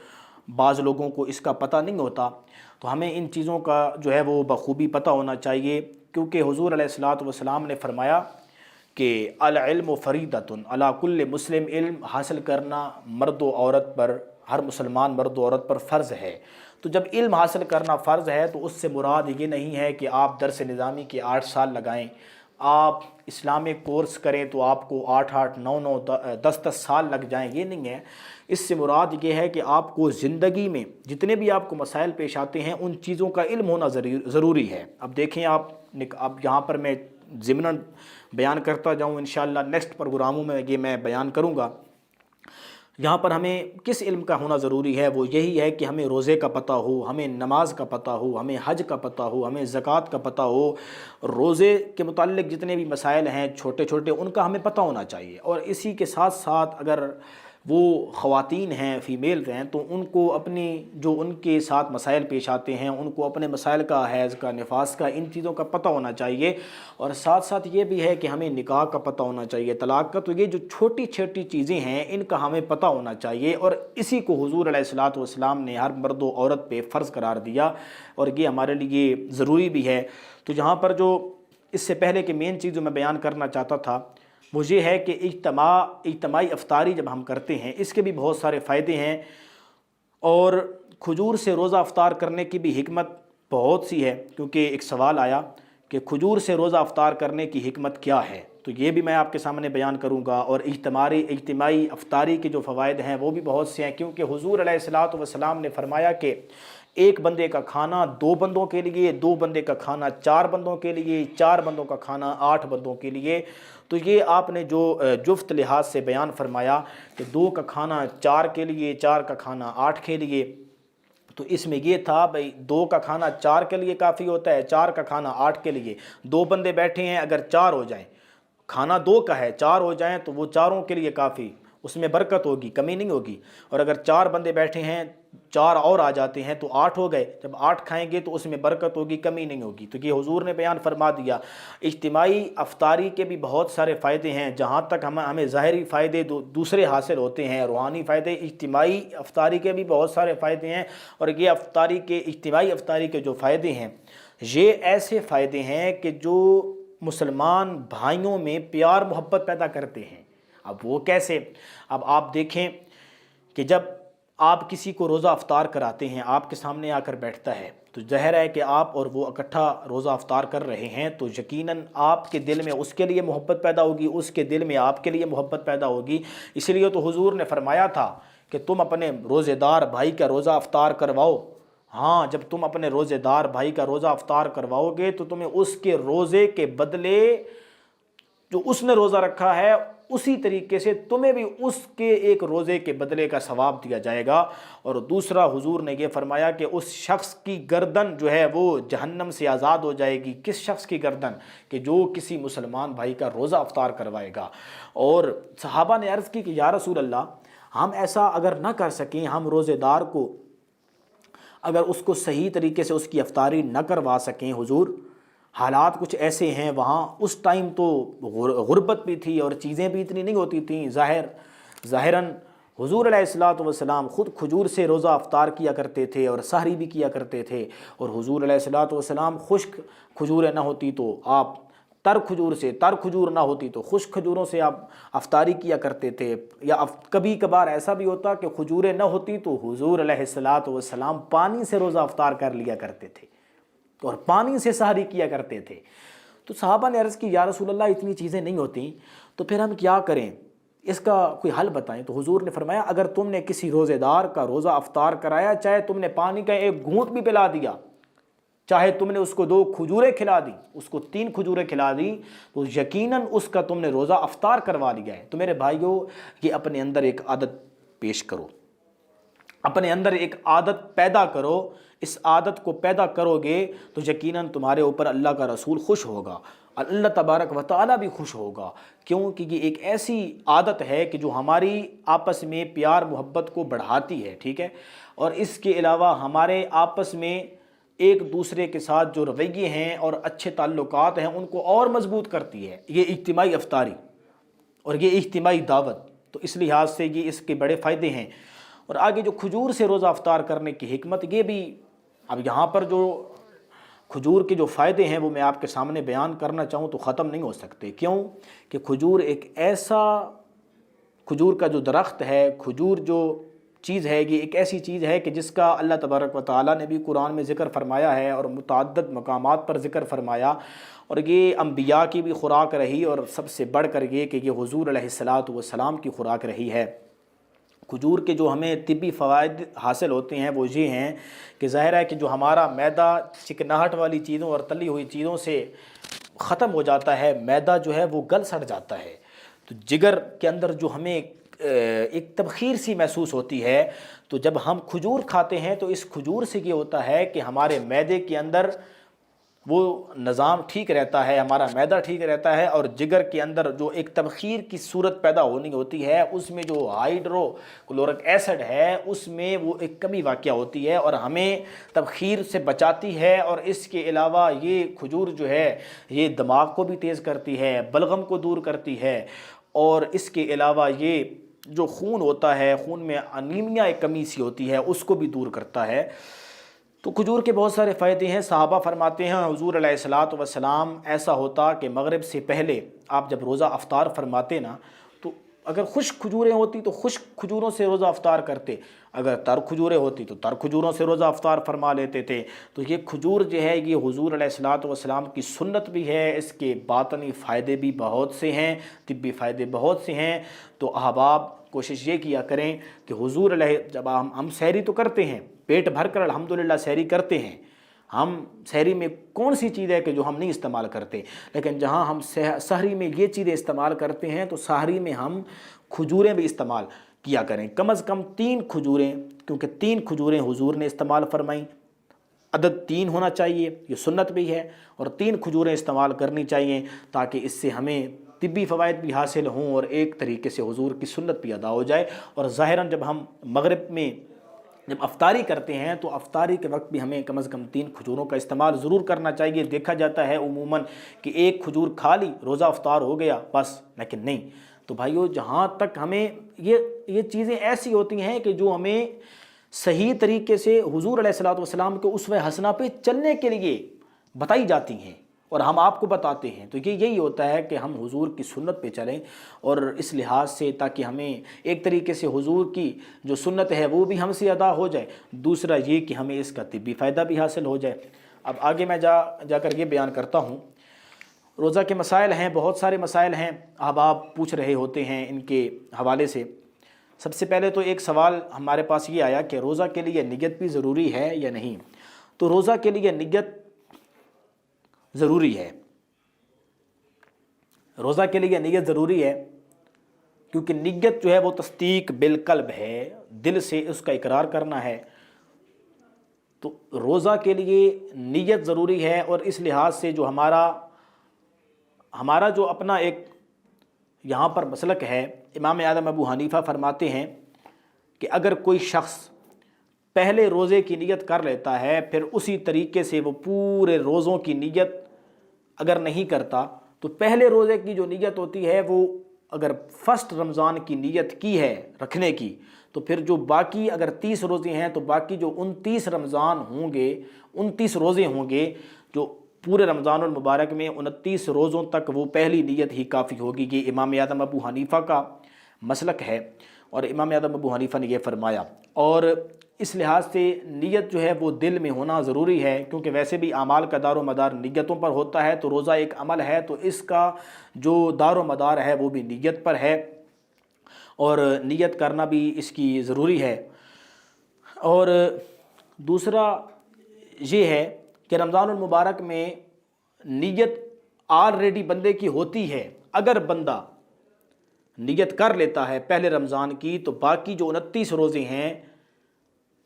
بعض لوگوں کو اس کا پتہ نہیں ہوتا، تو ہمیں ان چیزوں کا جو ہے وہ بخوبی پتہ ہونا چاہیے، کیونکہ حضور علیہ الصلاۃ والسلام نے فرمایا کہ العلم فریضۃ علی کل مسلم، علم حاصل کرنا مرد و عورت پر، ہر مسلمان مرد و عورت پر فرض ہے۔ تو جب علم حاصل کرنا فرض ہے تو اس سے مراد یہ نہیں ہے کہ آپ درس نظامی کے 8 سال لگائیں، آپ اسلامک کورس کریں تو آپ کو 8 9 10 سال لگ جائیں، یہ نہیں ہے۔ اس سے مراد یہ ہے کہ آپ کو زندگی میں جتنے بھی آپ کو مسائل پیش آتے ہیں ان چیزوں کا علم ہونا ضروری ہے۔ اب دیکھیں اب یہاں پر میں ضمناً بیان کرتا جاؤں، انشاءاللہ نیکسٹ پروگراموں میں یہ میں بیان کروں گا۔ یہاں پر ہمیں کس علم کا ہونا ضروری ہے؟ وہ یہی ہے کہ ہمیں روزے کا پتہ ہو، ہمیں نماز کا پتہ ہو، ہمیں حج کا پتہ ہو، ہمیں زکوٰۃ کا پتہ ہو۔ روزے کے متعلق جتنے بھی مسائل ہیں چھوٹے چھوٹے، ان کا ہمیں پتہ ہونا چاہیے۔ اور اسی کے ساتھ ساتھ اگر وہ خواتین ہیں، فیمیل ہیں، تو ان کو اپنی جو ان کے ساتھ مسائل پیش آتے ہیں ان کو اپنے مسائل کا، حیض کا، نفاس کا، ان چیزوں کا پتہ ہونا چاہیے۔ اور ساتھ ساتھ یہ بھی ہے کہ ہمیں نکاح کا پتہ ہونا چاہیے، طلاق کا۔ تو یہ جو چھوٹی چھوٹی چیزیں ہیں ان کا ہمیں پتہ ہونا چاہیے، اور اسی کو حضور علیہ الصلاۃ والسلام نے ہر مرد و عورت پہ فرض قرار دیا، اور یہ ہمارے لیے ضروری بھی ہے۔ تو یہاں پر جو اس سے پہلے کہ مین چیز جو میں بیان کرنا چاہتا تھا وہ یہ ہے کہ اجتماعی افطاری جب ہم کرتے ہیں اس کے بھی بہت سارے فائدے ہیں، اور کھجور سے روزہ افطار کرنے کی بھی حکمت بہت سی ہے، کیونکہ ایک سوال آیا کہ کھجور سے روزہ افطار کرنے کی حکمت کیا ہے، تو یہ بھی میں آپ کے سامنے بیان کروں گا۔ اور اجتماعی افطاری کے جو فوائد ہیں وہ بھی بہت سے ہیں، کیونکہ حضور علیہ الصلاۃ والسلام نے فرمایا کہ ایک بندے کا کھانا 2 بندوں کے لیے، 2 بندے کا کھانا 4 بندوں کے لیے، 4 بندوں کا کھانا 8 بندوں کے لیے۔ تو یہ آپ نے جو جفت لحاظ سے بیان فرمایا کہ 2 کا کھانا 4 کے لیے، 4 کا کھانا 8 کے لیے، تو اس میں یہ تھا بھائی 2 کا کھانا 4 کے لیے کافی ہوتا ہے، 4 کا کھانا 8 کے لیے۔ 2 بندے بیٹھے ہیں، اگر 4 ہو جائیں، کھانا 2 کا ہے، 4 ہو جائیں تو وہ چاروں کے لیے کافی، اس میں برکت ہوگی، کمی نہیں ہوگی۔ اور اگر 4 بندے بیٹھے ہیں، 4 اور آ جاتے ہیں تو 8 ہو گئے، جب 8 کھائیں گے تو اس میں برکت ہوگی، کمی نہیں ہوگی۔ تو یہ حضور نے بیان فرما دیا۔ اجتماعی افطاری کے بھی بہت سارے فائدے ہیں، جہاں تک ہمیں ظاہری فائدے دوسرے حاصل ہوتے ہیں، روحانی فائدے، اجتماعی افطاری کے بھی بہت سارے فائدے ہیں۔ اور یہ اجتماعی افطاری کے جو فائدے ہیں، یہ ایسے فائدے ہیں کہ جو مسلمان بھائیوں میں پیار محبت پیدا کرتے ہیں۔ اب وہ کیسے؟ اب آپ دیکھیں کہ جب آپ کسی کو روزہ افطار کراتے ہیں، آپ کے سامنے آ کر بیٹھتا ہے، تو ظاہر ہے کہ آپ اور وہ اکٹھا روزہ افطار کر رہے ہیں، تو یقیناً آپ کے دل میں اس کے لیے محبت پیدا ہوگی، اس کے دل میں آپ کے لیے محبت پیدا ہوگی۔ اس لیے تو حضور نے فرمایا تھا کہ تم اپنے روزے دار بھائی کا روزہ افطار کرواؤ۔ ہاں، جب تم اپنے روزے دار بھائی کا روزہ افطار کرواؤ گے تو تمہیں اس کے روزے کے بدلے جو اس نے روزہ رکھا ہے، اسی طریقے سے تمہیں بھی اس کے ایک روزے کے بدلے کا ثواب دیا جائے گا۔ اور دوسرا حضور نے یہ فرمایا کہ اس شخص کی گردن جو ہے وہ جہنم سے آزاد ہو جائے گی۔ کس شخص کی گردن؟ کہ جو کسی مسلمان بھائی کا روزہ افطار کروائے گا۔ اور صحابہ نے عرض کی کہ یا رسول اللہ، ہم ایسا اگر نہ کر سکیں، ہم روزے دار کو اگر اس کو صحیح طریقے سے اس کی افطاری نہ کروا سکیں حضور، حالات کچھ ایسے ہیں وہاں، اس ٹائم تو غربت بھی تھی اور چیزیں بھی اتنی نہیں ہوتی تھیں، ظاہراً حضور علیہ الصلوۃ والسلام خود کھجور سے روزہ افطار کیا کرتے تھے اور سحری بھی کیا کرتے تھے، اور حضور علیہ الصلوۃ والسلام خشک کھجوریں نہ ہوتی تو آپ تر کھجور نہ ہوتی تو خشک کھجوروں سے آپ افطاری کیا کرتے تھے، یا کبھی کبھار ایسا بھی ہوتا کہ کھجوریں نہ ہوتی تو حضور علیہ الصلوۃ والسلام پانی سے روزہ افطار کر لیا کرتے تھے اور پانی سے سحری کیا کرتے تھے۔ تو صحابہ نے عرض کی یا رسول اللہ، اتنی چیزیں نہیں ہوتی تو پھر ہم کیا کریں، اس کا کوئی حل بتائیں۔ تو حضور نے فرمایا اگر تم نے کسی روزے دار کا روزہ افطار کرایا، چاہے تم نے پانی کا 1 گھونٹ بھی پلا دیا، چاہے تم نے اس کو 2 کھجوریں کھلا دی، اس کو 3 کھجوریں کھلا دی، تو یقیناً اس کا تم نے روزہ افطار کروا لیا ہے۔ تو میرے بھائیوں، یہ اپنے اندر ایک عادت پیش کرو، اپنے اندر ایک عادت پیدا کرو۔ اس عادت کو پیدا کرو گے تو یقیناً تمہارے اوپر اللہ کا رسول خوش ہوگا، اللہ تبارک و تعالیٰ بھی خوش ہوگا، کیونکہ یہ ایک ایسی عادت ہے کہ جو ہماری آپس میں پیار محبت کو بڑھاتی ہے، ٹھیک ہے، اور اس کے علاوہ ہمارے آپس میں ایک دوسرے کے ساتھ جو رویے ہیں اور اچھے تعلقات ہیں ان کو اور مضبوط کرتی ہے یہ اجتماعی افطاری اور یہ اجتماعی دعوت۔ تو اس لحاظ سے یہ اس کے بڑے فائدے ہیں۔ اور آگے جو کھجور سے روزہ افطار کرنے کی حکمت، یہ بھی اب یہاں پر جو کھجور کے جو فائدے ہیں وہ میں آپ کے سامنے بیان کرنا چاہوں تو ختم نہیں ہو سکتے۔ کیوں کہ کھجور کھجور کا جو درخت ہے، کھجور جو چیز ہے، یہ ایک ایسی چیز ہے کہ جس کا اللہ تبارک و تعالیٰ نے بھی قرآن میں ذکر فرمایا ہے اور متعدد مقامات پر ذکر فرمایا، اور یہ انبیاء کی بھی خوراک رہی، اور سب سے بڑھ کر یہ کہ یہ حضور علیہ الصلوۃ والسلام کی خوراک رہی ہے۔ کھجور کے جو ہمیں طبی فوائد حاصل ہوتے ہیں وہ یہ ہیں کہ ظاہر ہے کہ جو ہمارا میدا چکناہٹ والی چیزوں اور تلی ہوئی چیزوں سے ختم ہو جاتا ہے، میدا جو ہے وہ گل سڑ جاتا ہے، تو جگر کے اندر جو ہمیں ایک تبخیر سی محسوس ہوتی ہے، تو جب ہم کھجور کھاتے ہیں تو اس کھجور سے یہ ہوتا ہے کہ ہمارے معدے کے اندر وہ نظام ٹھیک رہتا ہے، ہمارا معدہ ٹھیک رہتا ہے، اور جگر کے اندر جو ایک تبخیر کی صورت پیدا ہونی ہوتی ہے، اس میں جو ہائیڈرو کلورک ایسڈ ہے اس میں وہ ایک کمی واقع ہوتی ہے اور ہمیں تبخیر سے بچاتی ہے۔ اور اس کے علاوہ یہ کھجور جو ہے یہ دماغ کو بھی تیز کرتی ہے، بلغم کو دور کرتی ہے، اور اس کے علاوہ یہ جو خون ہوتا ہے، خون میں انیمیا ایک کمی سی ہوتی ہے، اس کو بھی دور کرتا ہے۔ تو کھجور کے بہت سارے فائدے ہیں۔ صحابہ فرماتے ہیں حضور علیہ الصلوۃ والسلام ایسا ہوتا کہ مغرب سے پہلے آپ جب روزہ افطار فرماتے نا، تو اگر خشک کھجوریں ہوتی تو خشک کھجوروں سے روزہ افطار کرتے، اگر تر کھجوریں ہوتی تو تر کھجوروں سے روزہ افطار فرما لیتے تھے۔ تو یہ کھجور جو ہے یہ حضور علیہ الصلوۃ والسلام کی سنت بھی ہے، اس کے باطنی فائدے بھی بہت سے ہیں، طبی فائدے بہت سے ہیں۔ تو احباب کوشش یہ کیا کریں کہ حضور علیہ، جب ہم سحری تو کرتے ہیں، پیٹ بھر کر الحمدللہ سحری کرتے ہیں. ہم سحری میں کون سی چیز ہے کہ جو ہم نہیں استعمال کرتے, لیکن جہاں ہم سحری میں یہ چیزیں استعمال کرتے ہیں تو سحری میں ہم کھجوریں بھی استعمال کیا کریں, کم از کم 3 کھجوریں, کیونکہ 3 کھجوریں حضور نے استعمال فرمائیں. عدد 3 ہونا چاہیے, یہ سنت بھی ہے, اور 3 کھجوریں استعمال کرنی چاہیے تاکہ اس سے ہمیں طبی فوائد بھی حاصل ہوں اور ایک طریقے سے حضور کی سنت بھی ادا ہو جائے. اور ظاہراً جب ہم مغرب میں جب افطاری کرتے ہیں تو افطاری کے وقت بھی ہمیں کم از کم 3 کھجوروں کا استعمال ضرور کرنا چاہیے. دیکھا جاتا ہے عموماً کہ ایک کھجور کھا لی روزہ افطار ہو گیا بس, لیکن نہیں. تو بھائیو, جہاں تک ہمیں یہ چیزیں ایسی ہوتی ہیں کہ جو ہمیں صحیح طریقے سے حضور علیہ الصلوۃ والسلام کے اسوہ حسنہ پہ چلنے کے لیے بتائی جاتی ہیں اور ہم آپ کو بتاتے ہیں, تو یہی ہوتا ہے کہ ہم حضور کی سنت پہ چلیں, اور اس لحاظ سے تاکہ ہمیں ایک طریقے سے حضور کی جو سنت ہے وہ بھی ہم سے ادا ہو جائے, دوسرا یہ کہ ہمیں اس کا طبی فائدہ بھی حاصل ہو جائے. اب آگے میں جا کر یہ بیان کرتا ہوں. روزہ کے مسائل ہیں, بہت سارے مسائل ہیں, احباب پوچھ رہے ہوتے ہیں ان کے حوالے سے. سب سے پہلے تو ایک سوال ہمارے پاس یہ آیا کہ روزہ کے لیے نیت بھی ضروری ہے یا نہیں. تو روزہ کے لیے نیت ضروری ہے, روزہ کے لیے نیت ضروری ہے, کیونکہ نیت جو ہے وہ تصدیق بالقلب ہے, دل سے اس کا اقرار کرنا ہے. تو روزہ کے لیے نیت ضروری ہے, اور اس لحاظ سے جو ہمارا جو اپنا ایک یہاں پر مسلک ہے, امام اعظم ابو حنیفہ فرماتے ہیں کہ اگر کوئی شخص پہلے روزے کی نیت کر لیتا ہے, پھر اسی طریقے سے وہ پورے روزوں کی نیت اگر نہیں کرتا, تو پہلے روزے کی جو نیت ہوتی ہے وہ اگر فرسٹ رمضان کی نیت کی ہے رکھنے کی, تو پھر جو باقی اگر 30 روزے ہیں تو باقی جو 29 رمضان ہوں گے, 29 روزے ہوں گے, جو پورے رمضان المبارک میں 29 روزوں تک وہ پہلی نیت ہی کافی ہوگی. یہ امام اعظم ابو حنیفہ کا مسلک ہے, اور امام اعظم ابو حنیفہ نے یہ فرمایا. اور اس لحاظ سے نیت جو ہے وہ دل میں ہونا ضروری ہے, کیونکہ ویسے بھی اعمال کا دار و مدار نیتوں پر ہوتا ہے. تو روزہ ایک عمل ہے, تو اس کا جو دار و مدار ہے وہ بھی نیت پر ہے, اور نیت کرنا بھی اس کی ضروری ہے. اور دوسرا یہ ہے کہ رمضان المبارک میں نیت آلریڈی بندے کی ہوتی ہے. اگر بندہ نیت کر لیتا ہے پہلے رمضان کی, تو باقی جو 29 روزے ہیں,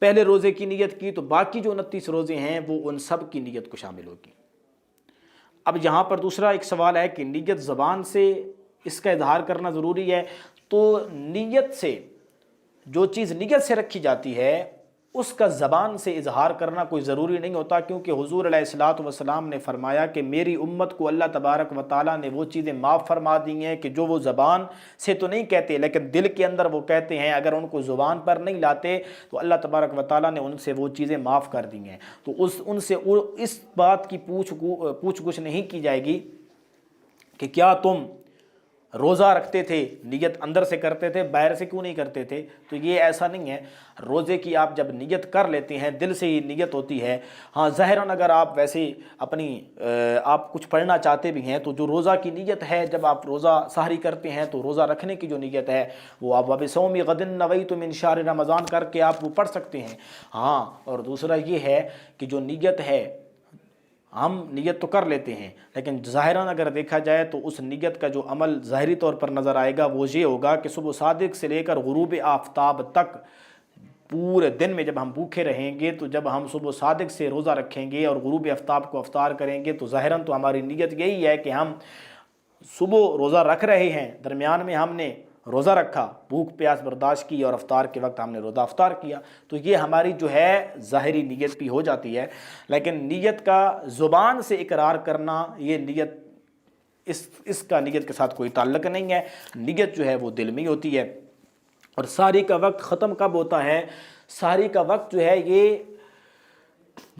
پہلے روزے کی نیت کی, تو باقی جو 29 روزے ہیں وہ ان سب کی نیت کو شامل ہوگی. اب یہاں پر دوسرا ایک سوال ہے کہ نیت زبان سے اس کا اظہار کرنا ضروری ہے. تو نیت سے جو چیز نیت سے رکھی جاتی ہے اس کا زبان سے اظہار کرنا کوئی ضروری نہیں ہوتا, کیونکہ حضور علیہ الصلوۃ والسلام نے فرمایا کہ میری امت کو اللہ تبارک و تعالیٰ نے وہ چیزیں معاف فرما دی ہیں کہ جو وہ زبان سے تو نہیں کہتے لیکن دل کے اندر وہ کہتے ہیں. اگر ان کو زبان پر نہیں لاتے تو اللہ تبارک و تعالیٰ نے ان سے وہ چیزیں معاف کر دی ہیں. تو ان سے اس بات کی پوچھ گچھ نہیں کی جائے گی کہ کیا تم روزہ رکھتے تھے, نیت اندر سے کرتے تھے, باہر سے کیوں نہیں کرتے تھے. تو یہ ایسا نہیں ہے. روزے کی آپ جب نیت کر لیتے ہیں, دل سے ہی نیت ہوتی ہے. ہاں ظاہراً اگر آپ ویسے آپ کچھ پڑھنا چاہتے بھی ہیں, تو جو روزہ کی نیت ہے, جب آپ روزہ سحری کرتے ہیں تو روزہ رکھنے کی جو نیت ہے وہ آپ وَبِصَوْمِ غَدٍ نَوَيْتُ مِنْ شَهْرِ رمضان کر کے آپ وہ پڑھ سکتے ہیں. ہاں, اور دوسرا یہ ہے کہ جو نیت ہے ہم نیت تو کر لیتے ہیں, لیکن ظاہراً اگر دیکھا جائے تو اس نیت کا جو عمل ظاہری طور پر نظر آئے گا وہ یہ ہوگا کہ صبح صادق سے لے کر غروب آفتاب تک پورے دن میں جب ہم بھوکے رہیں گے, تو جب ہم صبح صادق سے روزہ رکھیں گے اور غروب آفتاب کو افطار کریں گے, تو ظاہراً تو ہماری نیت یہی ہے کہ ہم صبح روزہ رکھ رہے ہیں, درمیان میں ہم نے روزہ رکھا, بھوک پیاس برداشت کی, اور افطار کے وقت ہم نے روزہ افطار کیا. تو یہ ہماری جو ہے ظاہری نیت بھی ہو جاتی ہے. لیکن نیت کا زبان سے اقرار کرنا, یہ نیت اس کا نیت کے ساتھ کوئی تعلق نہیں ہے. نیت جو ہے وہ دل میں ہوتی ہے. اور سحری کا وقت ختم کب ہوتا ہے؟ سحری کا وقت جو ہے یہ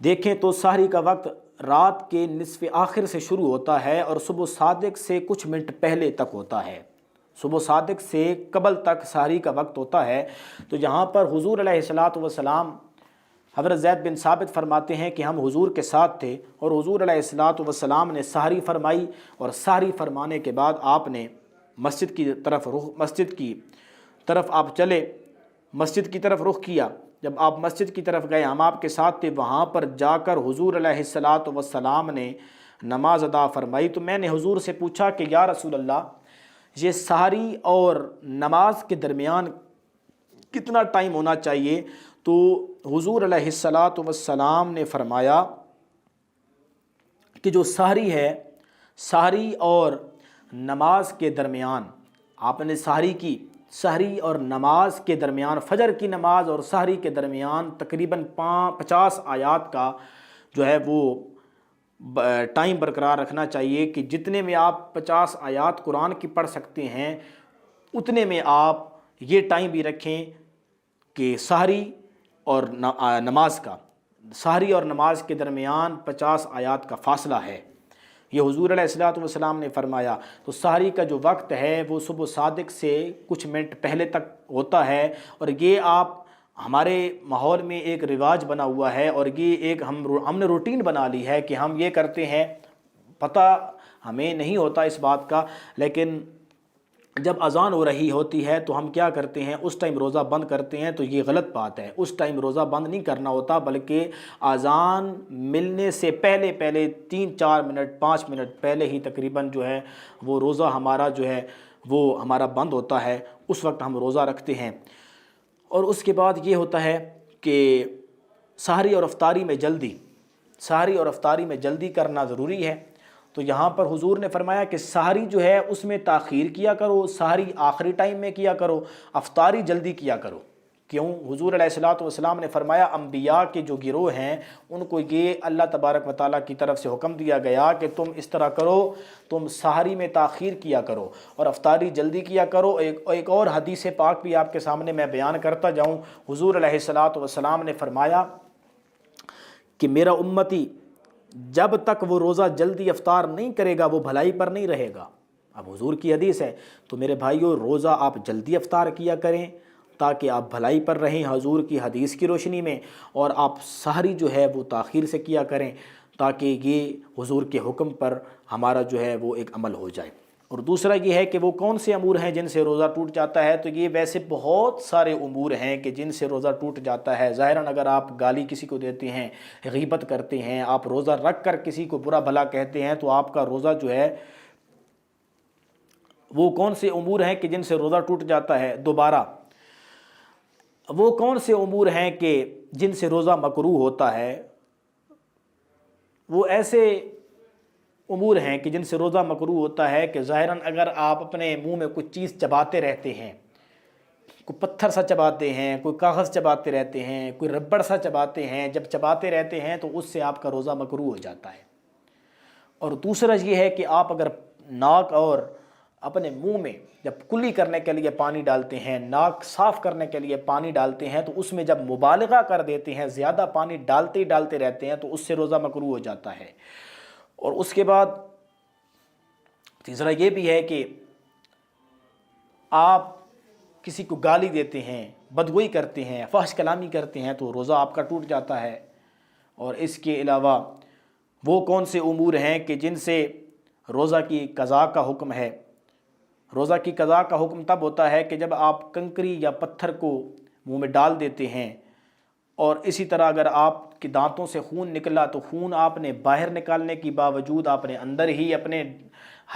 دیکھیں تو سحری کا وقت رات کے نصف آخر سے شروع ہوتا ہے اور صبح صادق سے کچھ منٹ پہلے تک ہوتا ہے. صبح صادق سے قبل تک سحری کا وقت ہوتا ہے. تو یہاں پر حضور علیہ الصلوۃ والسلام, حضرت زید بن ثابت فرماتے ہیں کہ ہم حضور کے ساتھ تھے اور حضور علیہ الصلوۃ والسلام نے سحری فرمائی, اور سحری فرمانے کے بعد آپ نے مسجد کی طرف آپ چلے, مسجد کی طرف رخ کیا. جب آپ مسجد کی طرف گئے ہم آپ کے ساتھ تھے، وہاں پر جا کر حضور علیہ الصلاۃ والسلام نے نماز ادا فرمائی، تو میں نے حضور سے پوچھا کہ یا رسول اللہ یہ سحری اور نماز کے درمیان کتنا ٹائم ہونا چاہیے؟ تو حضور علیہ الصلاۃ والسلام نے فرمایا کہ جو سحری ہے، سحری اور نماز کے درمیان آپ نے سحری کی، سحری اور نماز کے درمیان، فجر کی نماز اور سحری کے درمیان تقریباً 50 آیات کا جو ہے وہ ٹائم برقرار رکھنا چاہیے کہ جتنے میں آپ 50 آیات قرآن کی پڑھ سکتے ہیں اتنے میں آپ یہ ٹائم بھی رکھیں کہ سحری اور نماز کا، سحری اور نماز کے درمیان 50 آیات کا فاصلہ ہے، یہ حضور علیہ الصلوۃ والسلام نے فرمایا۔ تو سحری کا جو وقت ہے وہ صبح صادق سے کچھ منٹ پہلے تک ہوتا ہے، اور یہ آپ ہمارے ماحول میں ایک رواج بنا ہوا ہے، اور یہ ایک ہم نے روٹین بنا لی ہے کہ ہم یہ کرتے ہیں، پتہ ہمیں نہیں ہوتا اس بات کا، لیکن جب اذان ہو رہی ہوتی ہے تو ہم کیا کرتے ہیں، اس ٹائم روزہ بند کرتے ہیں، تو یہ غلط بات ہے۔ اس ٹائم روزہ بند نہیں کرنا ہوتا، بلکہ اذان ملنے سے پہلے 3-4 منٹ 5 منٹ پہلے ہی تقریباً جو ہے وہ روزہ ہمارا جو ہے وہ ہمارا بند ہوتا ہے، اس وقت ہم روزہ رکھتے ہیں۔ اور اس کے بعد یہ ہوتا ہے کہ سحری اور افطاری میں جلدی کرنا ضروری ہے۔ تو یہاں پر حضور نے فرمایا کہ سحری جو ہے اس میں تاخیر کیا کرو، سحری آخری ٹائم میں کیا کرو، افطاری جلدی کیا کرو۔ کیوں؟ حضور علیہ الصلوۃ والسلام نے فرمایا انبیاء کے جو گروہ ہیں ان کو یہ اللہ تبارک و تعالیٰ کی طرف سے حکم دیا گیا کہ تم اس طرح کرو، تم سحری میں تاخیر کیا کرو اور افطاری جلدی کیا کرو۔ ایک اور حدیث پاک بھی آپ کے سامنے میں بیان کرتا جاؤں۔ حضور علیہ الصلوۃ والسلام نے فرمایا کہ میرا امتی جب تک وہ روزہ جلدی افطار نہیں کرے گا وہ بھلائی پر نہیں رہے گا۔ اب حضور کی حدیث ہے، تو میرے بھائیو روزہ آپ جلدی افطار کیا کریں تاکہ آپ بھلائی پر رہیں حضور کی حدیث کی روشنی میں، اور آپ سحری جو ہے وہ تاخیر سے کیا کریں تاکہ یہ حضور کے حکم پر ہمارا جو ہے وہ ایک عمل ہو جائے۔ اور دوسرا یہ ہے کہ وہ کون سے امور ہیں جن سے روزہ ٹوٹ جاتا ہے؟ تو یہ ویسے بہت سارے امور ہیں کہ جن سے روزہ ٹوٹ جاتا ہے۔ ظاہراً اگر آپ گالی کسی کو دیتے ہیں، غیبت کرتے ہیں، آپ روزہ رکھ کر کسی کو برا بھلا کہتے ہیں، تو آپ کا روزہ جو ہے وہ کون سے امور ہیں کہ جن سے روزہ ٹوٹ جاتا ہے؟ دوبارہ وہ کون سے امور ہیں کہ جن سے روزہ مکروہ ہوتا ہے؟ وہ ایسے امور ہیں کہ جن سے روزہ مکروہ ہوتا ہے کہ ظاہراً اگر آپ اپنے منہ میں کچھ چیز چباتے رہتے ہیں، کوئی پتھر سا چباتے ہیں، کوئی کاغذ چباتے رہتے ہیں، کوئی ربڑ سا چباتے ہیں، جب چباتے رہتے ہیں تو اس سے آپ کا روزہ مکروہ ہو جاتا ہے۔ اور دوسرا یہ ہے کہ آپ اگر ناک اور اپنے منہ میں جب کلی کرنے کے لیے پانی ڈالتے ہیں، ناک صاف کرنے کے لیے پانی ڈالتے ہیں، تو اس میں جب مبالغہ کر دیتے ہیں، زیادہ پانی ڈالتے ہی ڈالتے رہتے ہیں، تو اس سے روزہ مکروہ ہو جاتا ہے۔ اور اس کے بعد تیسرا یہ بھی ہے کہ آپ کسی کو گالی دیتے ہیں، بدگوئی کرتے ہیں، فحش کلامی کرتے ہیں، تو روزہ آپ کا ٹوٹ جاتا ہے۔ اور اس کے علاوہ وہ کون سے امور ہیں کہ جن سے روزہ کی قضا کا حکم ہے؟ روزہ کی قضا کا حکم تب ہوتا ہے کہ جب آپ کنکری یا پتھر کو منہ میں ڈال دیتے ہیں، اور اسی طرح اگر آپ کے دانتوں سے خون نکلا تو خون آپ نے باہر نکالنے کی باوجود آپ نے اندر ہی اپنے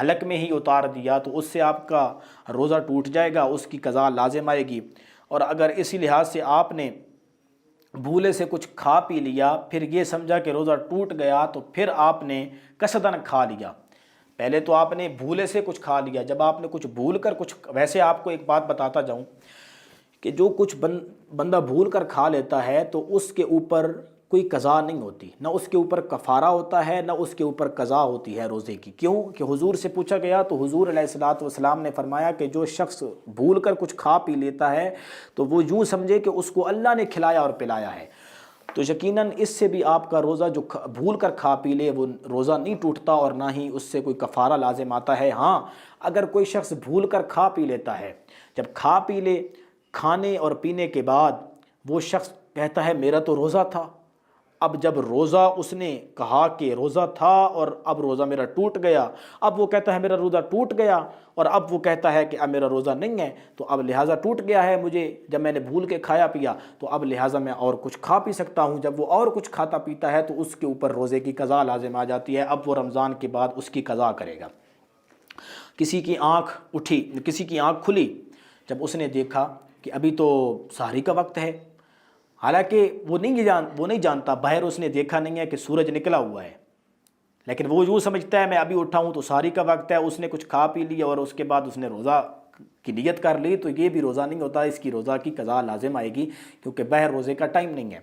حلق میں ہی اتار دیا، تو اس سے آپ کا روزہ ٹوٹ جائے گا، اس کی قضا لازم آئے گی۔ اور اگر اسی لحاظ سے آپ نے بھولے سے کچھ کھا پی لیا، پھر یہ سمجھا کہ روزہ ٹوٹ گیا، تو پھر آپ نے قصداً کھا لیا۔ پہلے تو آپ نے بھولے سے کچھ کھا لیا، جب آپ نے کچھ بھول کر کچھ، ویسے آپ کو ایک بات بتاتا جاؤں کہ جو کچھ بندہ بھول کر کھا لیتا ہے تو اس کے اوپر کوئی قضا نہیں ہوتی، نہ اس کے اوپر کفارہ ہوتا ہے، نہ اس کے اوپر قضا ہوتی ہے روزے کی۔ کیوں کہ حضور سے پوچھا گیا تو حضور علیہ الصلوۃ والسلام نے فرمایا کہ جو شخص بھول کر کچھ کھا پی لیتا ہے تو وہ یوں سمجھے کہ اس کو اللہ نے کھلایا اور پلایا ہے، تو یقیناً اس سے بھی آپ کا روزہ جو بھول کر کھا پی لے وہ روزہ نہیں ٹوٹتا، اور نہ ہی اس سے کوئی کفارہ لازم آتا ہے۔ ہاں اگر کوئی شخص بھول کر کھا پی لیتا ہے، جب کھا پی لے، کھانے اور پینے کے بعد وہ شخص کہتا ہے میرا تو روزہ تھا، اب جب روزہ اس نے کہا کہ روزہ تھا اور اب روزہ میرا ٹوٹ گیا، اب وہ کہتا ہے میرا روزہ ٹوٹ گیا، اور اب وہ کہتا ہے کہ اب میرا روزہ نہیں ہے، تو اب لہٰذا ٹوٹ گیا ہے مجھے جب میں نے بھول کے کھایا پیا، تو اب لہٰذا میں اور کچھ کھا پی سکتا ہوں۔ جب وہ اور کچھ کھاتا پیتا ہے تو اس کے اوپر روزے کی قضا لازم آ جاتی ہے، اب وہ رمضان کے بعد اس کی قضا کرے گا۔ کسی کی آنکھ اٹھی، کسی کی آنکھ کھلی جب اس نے دیکھا کہ ابھی تو سحری کا وقت ہے، حالانکہ وہ نہیں جانتا، باہر اس نے دیکھا نہیں ہے کہ سورج نکلا ہوا ہے، لیکن وہ یوں سمجھتا ہے میں ابھی اٹھا ہوں تو سحری کا وقت ہے، اس نے کچھ کھا پی لیا اور اس کے بعد اس نے روزہ کی نیت کر لی، تو یہ بھی روزہ نہیں ہوتا، اس کی روزہ کی قضا لازم آئے گی، کیونکہ باہر روزے کا ٹائم نہیں ہے۔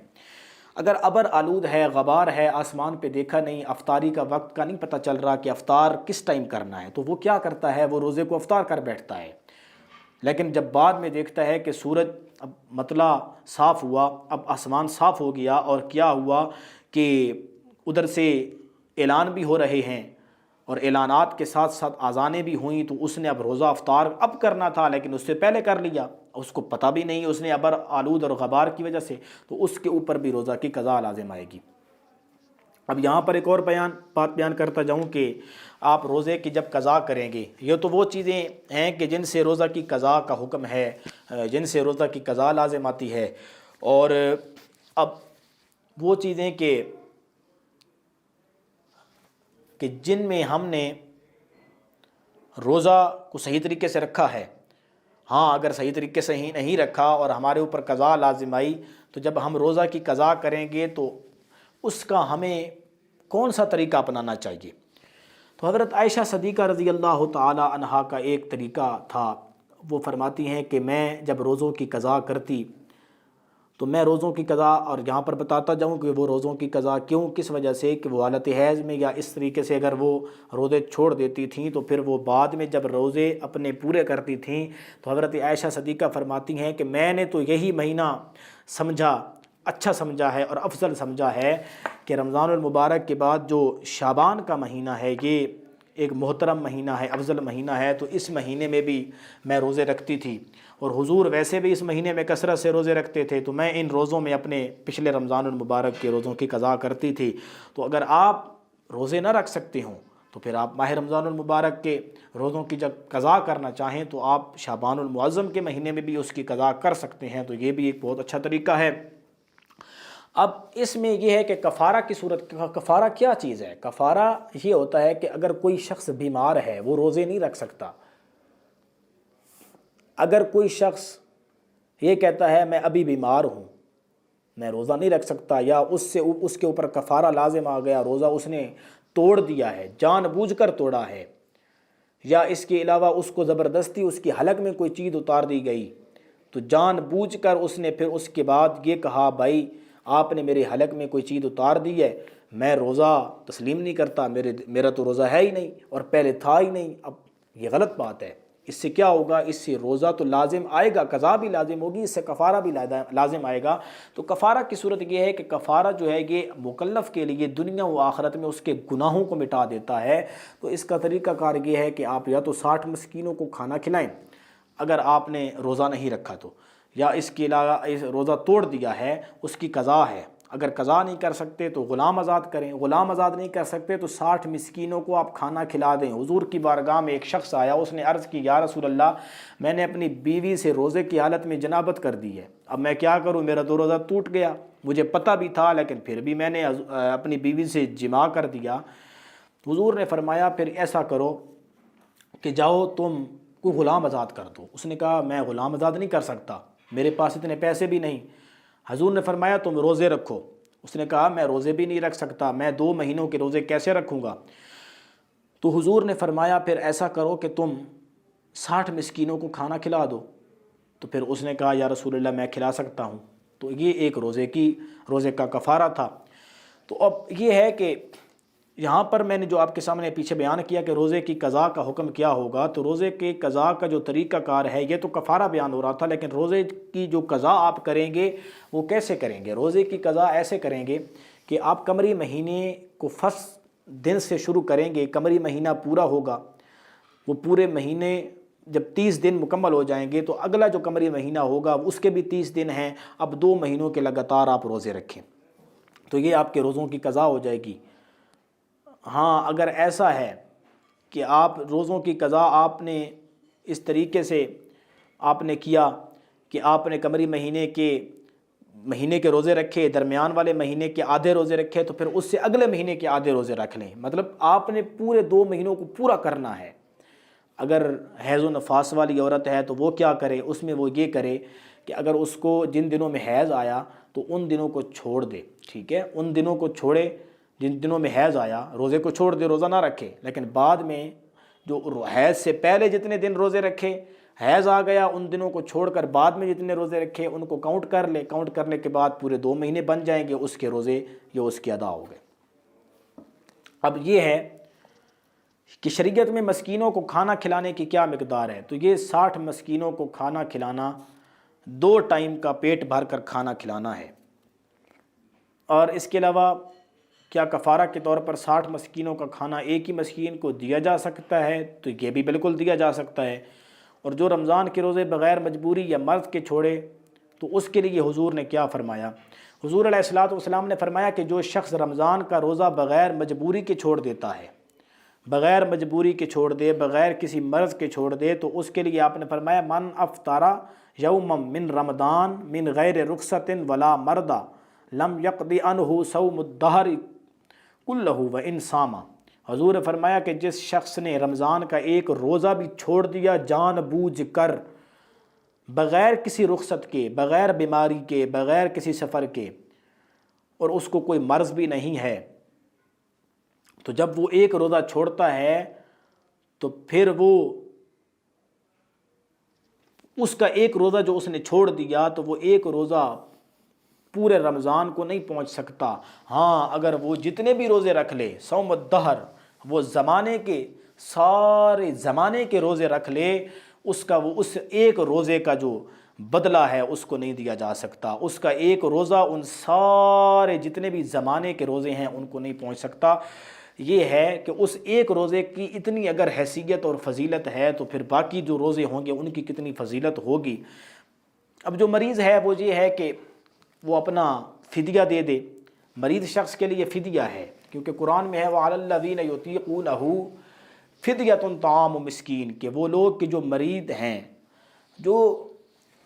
اگر ابر آلود ہے، غبار ہے، آسمان پہ دیکھا نہیں، افطاری کا وقت کا نہیں پتہ چل رہا کہ افطار کس ٹائم کرنا ہے، تو وہ کیا کرتا ہے، وہ روزے کو افطار کر بیٹھتا ہے۔ لیکن جب بعد میں دیکھتا ہے کہ سورج اب مطلع صاف ہوا، اب آسمان صاف ہو گیا، اور کیا ہوا کہ ادھر سے اعلان بھی ہو رہے ہیں اور اعلانات کے ساتھ ساتھ اذانیں بھی ہوئیں، تو اس نے اب روزہ افطار اب کرنا تھا لیکن اس سے پہلے کر لیا، اس کو پتہ بھی نہیں، اس نے ابر آلود اور غبار کی وجہ سے، تو اس کے اوپر بھی روزہ کی قضا لازم آئے گی۔ اب یہاں پر ایک اور بات بیان کرتا جاؤں کہ آپ روزے کی جب قضا کریں گے، یہ تو وہ چیزیں ہیں کہ جن سے روزہ کی قضا کا حکم ہے، جن سے روزہ کی قضا لازم آتی ہے، اور اب وہ چیزیں کہ جن میں ہم نے روزہ کو صحیح طریقے سے رکھا ہے، ہاں اگر صحیح طریقے سے ہی نہیں رکھا اور ہمارے اوپر قضا لازم آئی، تو جب ہم روزہ کی قضا کریں گے تو اس کا ہمیں کون سا طریقہ اپنانا چاہیے؟ تو حضرت عائشہ صدیقہ رضی اللہ تعالی عنہا کا ایک طریقہ تھا، وہ فرماتی ہیں کہ میں جب روزوں کی قضا کرتی تو میں روزوں کی قضا، اور یہاں پر بتاتا جاؤں کہ وہ روزوں کی قضا کیوں، کس وجہ سے، کہ وہ حالت حیض میں یا اس طریقے سے اگر وہ روزے چھوڑ دیتی تھیں تو پھر وہ بعد میں جب روزے اپنے پورے کرتی تھیں، تو حضرت عائشہ صدیقہ فرماتی ہیں کہ میں نے تو یہی مہینہ اچھا سمجھا ہے اور افضل سمجھا ہے کہ رمضان المبارک کے بعد جو شعبان کا مہینہ ہے، یہ ایک محترم مہینہ ہے، افضل مہینہ ہے، تو اس مہینے میں بھی میں روزے رکھتی تھی، اور حضور ویسے بھی اس مہینے میں کثرت سے روزے رکھتے تھے، تو میں ان روزوں میں اپنے پچھلے رمضان المبارک کے روزوں کی قضا کرتی تھی۔ تو اگر آپ روزے نہ رکھ سکتے ہوں تو پھر آپ ماہ رمضان المبارک کے روزوں کی جب قضا کرنا چاہیں تو آپ شعبان المعظم کے مہینے میں بھی اس کی قضا کر سکتے ہیں، تو یہ بھی ایک بہت اچھا طریقہ ہے۔ اب اس میں یہ ہے کہ کفارہ کی صورت، کفارہ کیا چیز ہے؟ کفارہ یہ ہوتا ہے کہ اگر کوئی شخص بیمار ہے، وہ روزے نہیں رکھ سکتا، اگر کوئی شخص یہ کہتا ہے میں ابھی بیمار ہوں، میں روزہ نہیں رکھ سکتا، یا اس کے اوپر کفارہ لازم آ گیا، روزہ اس نے توڑ دیا ہے، جان بوجھ کر توڑا ہے، یا اس کے علاوہ اس کو زبردستی اس کی حلق میں کوئی چیز اتار دی گئی، تو جان بوجھ کر اس نے پھر اس کے بعد یہ کہا بھائی آپ نے میرے حلق میں کوئی چیز اتار دی ہے، میں روزہ تسلیم نہیں کرتا، میرا تو روزہ ہے ہی نہیں اور پہلے تھا ہی نہیں، اب یہ غلط بات ہے۔ اس سے کیا ہوگا؟ اس سے روزہ تو لازم آئے گا، قضا بھی لازم ہوگی، اس سے کفارہ بھی لازم آئے گا۔ تو کفارہ کی صورت یہ ہے کہ کفارہ جو ہے یہ مکلف کے لیے دنیا و آخرت میں اس کے گناہوں کو مٹا دیتا ہے۔ تو اس کا طریقہ کار یہ ہے کہ آپ یا تو 60 مسکینوں کو کھانا کھلائیں اگر آپ نے روزہ نہیں رکھا تو، یا اس کے علاوہ روزہ توڑ دیا ہے اس کی قضا ہے، اگر قضا نہیں کر سکتے تو غلام آزاد کریں، غلام آزاد نہیں کر سکتے تو 60 مسکینوں کو آپ کھانا کھلا دیں۔ حضور کی بارگاہ میں ایک شخص آیا، اس نے عرض کی یا رسول اللہ میں نے اپنی بیوی سے روزے کی حالت میں جنابت کر دی ہے، اب میں کیا کروں، میرا تو روزہ ٹوٹ گیا، مجھے پتہ بھی تھا لیکن پھر بھی میں نے اپنی بیوی سے جماع کر دیا۔ حضور نے فرمایا پھر ایسا کرو کہ جاؤ تم کوئی غلام آزاد کر دو۔ اس نے کہا میں غلام آزاد نہیں کر سکتا، میرے پاس اتنے پیسے بھی نہیں۔ حضور نے فرمایا تم روزے رکھو۔ اس نے کہا میں روزے بھی نہیں رکھ سکتا، میں 2 مہینوں کے روزے کیسے رکھوں گا؟ تو حضور نے فرمایا پھر ایسا کرو کہ تم 60 مسکینوں کو کھانا کھلا دو۔ تو پھر اس نے کہا یا رسول اللہ میں کھلا سکتا ہوں۔ تو یہ ایک روزے کا کفارہ تھا۔ تو اب یہ ہے کہ یہاں پر میں نے جو آپ کے سامنے پیچھے بیان کیا کہ روزے کی قضا کا حکم کیا ہوگا، تو روزے کے قضا کا جو طریقہ کار ہے یہ تو کفارہ بیان ہو رہا تھا، لیکن روزے کی جو قضا آپ کریں گے وہ کیسے کریں گے؟ روزے کی قضا ایسے کریں گے کہ آپ قمری مہینے کو فرسٹ دن سے شروع کریں گے، قمری مہینہ پورا ہوگا، وہ پورے مہینے جب 30 دن مکمل ہو جائیں گے تو اگلا جو قمری مہینہ ہوگا اس کے بھی 30 دن ہیں، اب 2 مہینوں کے لگاتار آپ روزے رکھیں۔ تو یہ آپ کے روزوں کی قضا ہو جائے گی۔ ہاں اگر ایسا ہے کہ آپ روزوں کی قضا آپ نے اس طریقے سے آپ نے کیا کہ آپ نے قمری مہینے کے روزے رکھے، درمیان والے مہینے کے آدھے روزے رکھے، تو پھر اس سے اگلے مہینے کے آدھے روزے رکھ لیں، مطلب آپ نے پورے 2 مہینوں کو پورا کرنا ہے۔ اگر حیض و نفاس والی عورت ہے تو وہ کیا کرے، اس میں وہ یہ کرے کہ اگر اس کو جن دنوں میں حیض آیا تو ان دنوں کو چھوڑ دے، ٹھیک ہے، ان دنوں کو چھوڑے جن دنوں میں حیض آیا، روزے کو چھوڑ دے، روزہ نہ رکھے، لیکن بعد میں جو حیض سے پہلے جتنے دن روزے رکھے، حیض آ گیا ان دنوں کو چھوڑ کر بعد میں جتنے روزے رکھے ان کو کاؤنٹ کر لے، کاؤنٹ کرنے کے بعد پورے 2 مہینے بن جائیں گے، اس کے روزے یہ اس کے ادا ہو گئے۔ اب یہ ہے کہ شریعت میں مسکینوں کو کھانا کھلانے کی کیا مقدار ہے، تو یہ 60 مسکینوں کو کھانا کھلانا، 2 ٹائم کا پیٹ بھر کر کھانا کھلانا ہے۔ اور اس کے علاوہ کیا کفارہ کے طور پر 60 مسکینوں کا کھانا ایک ہی مسکین کو دیا جا سکتا ہے، تو یہ بھی بالکل دیا جا سکتا ہے۔ اور جو رمضان کے روزے بغیر مجبوری یا مرض کے چھوڑے تو اس کے لیے حضور نے کیا فرمایا؟ حضور علیہ الصلوۃ والسلام نے فرمایا کہ جو شخص رمضان کا روزہ بغیر مجبوری کے چھوڑ دیتا ہے، بغیر مجبوری کے چھوڑ دے، بغیر کسی مرض کے چھوڑ دے، تو اس کے لیے آپ نے فرمایا من افطر یوما من رمضان من غیر رخصت ولا مرض لم یقض عنہ صوم الدہر کلہ وان صام۔ حضور نے فرمایا کہ جس شخص نے رمضان کا ایک روزہ بھی چھوڑ دیا جان بوجھ کر، بغیر کسی رخصت کے، بغیر بیماری کے، بغیر کسی سفر کے، اور اس کو کوئی مرض بھی نہیں ہے، تو جب وہ ایک روزہ چھوڑتا ہے تو پھر وہ اس کا ایک روزہ جو اس نے چھوڑ دیا تو وہ ایک روزہ پورے رمضان کو نہیں پہنچ سکتا۔ ہاں اگر وہ جتنے بھی روزے رکھ لے، صوم الدہر، وہ زمانے کے سارے زمانے کے روزے رکھ لے، اس کا وہ اس ایک روزے کا جو بدلہ ہے اس کو نہیں دیا جا سکتا، اس کا ایک روزہ ان سارے جتنے بھی زمانے کے روزے ہیں ان کو نہیں پہنچ سکتا۔ یہ ہے کہ اس ایک روزے کی اتنی اگر حیثیت اور فضیلت ہے تو پھر باقی جو روزے ہوں گے ان کی کتنی فضیلت ہوگی۔ اب جو مریض ہے وہ یہ ہے کہ وہ اپنا فدیہ دے دے، مریض شخص کے لیے فدیہ ہے، کیونکہ قرآن میں ہے وَعَلَى الَّذِينَ يُطِيقُونَهُ فِدْيَةٌ طَعَامُ مسکین، کہ وہ لوگ کہ جو مریض ہیں،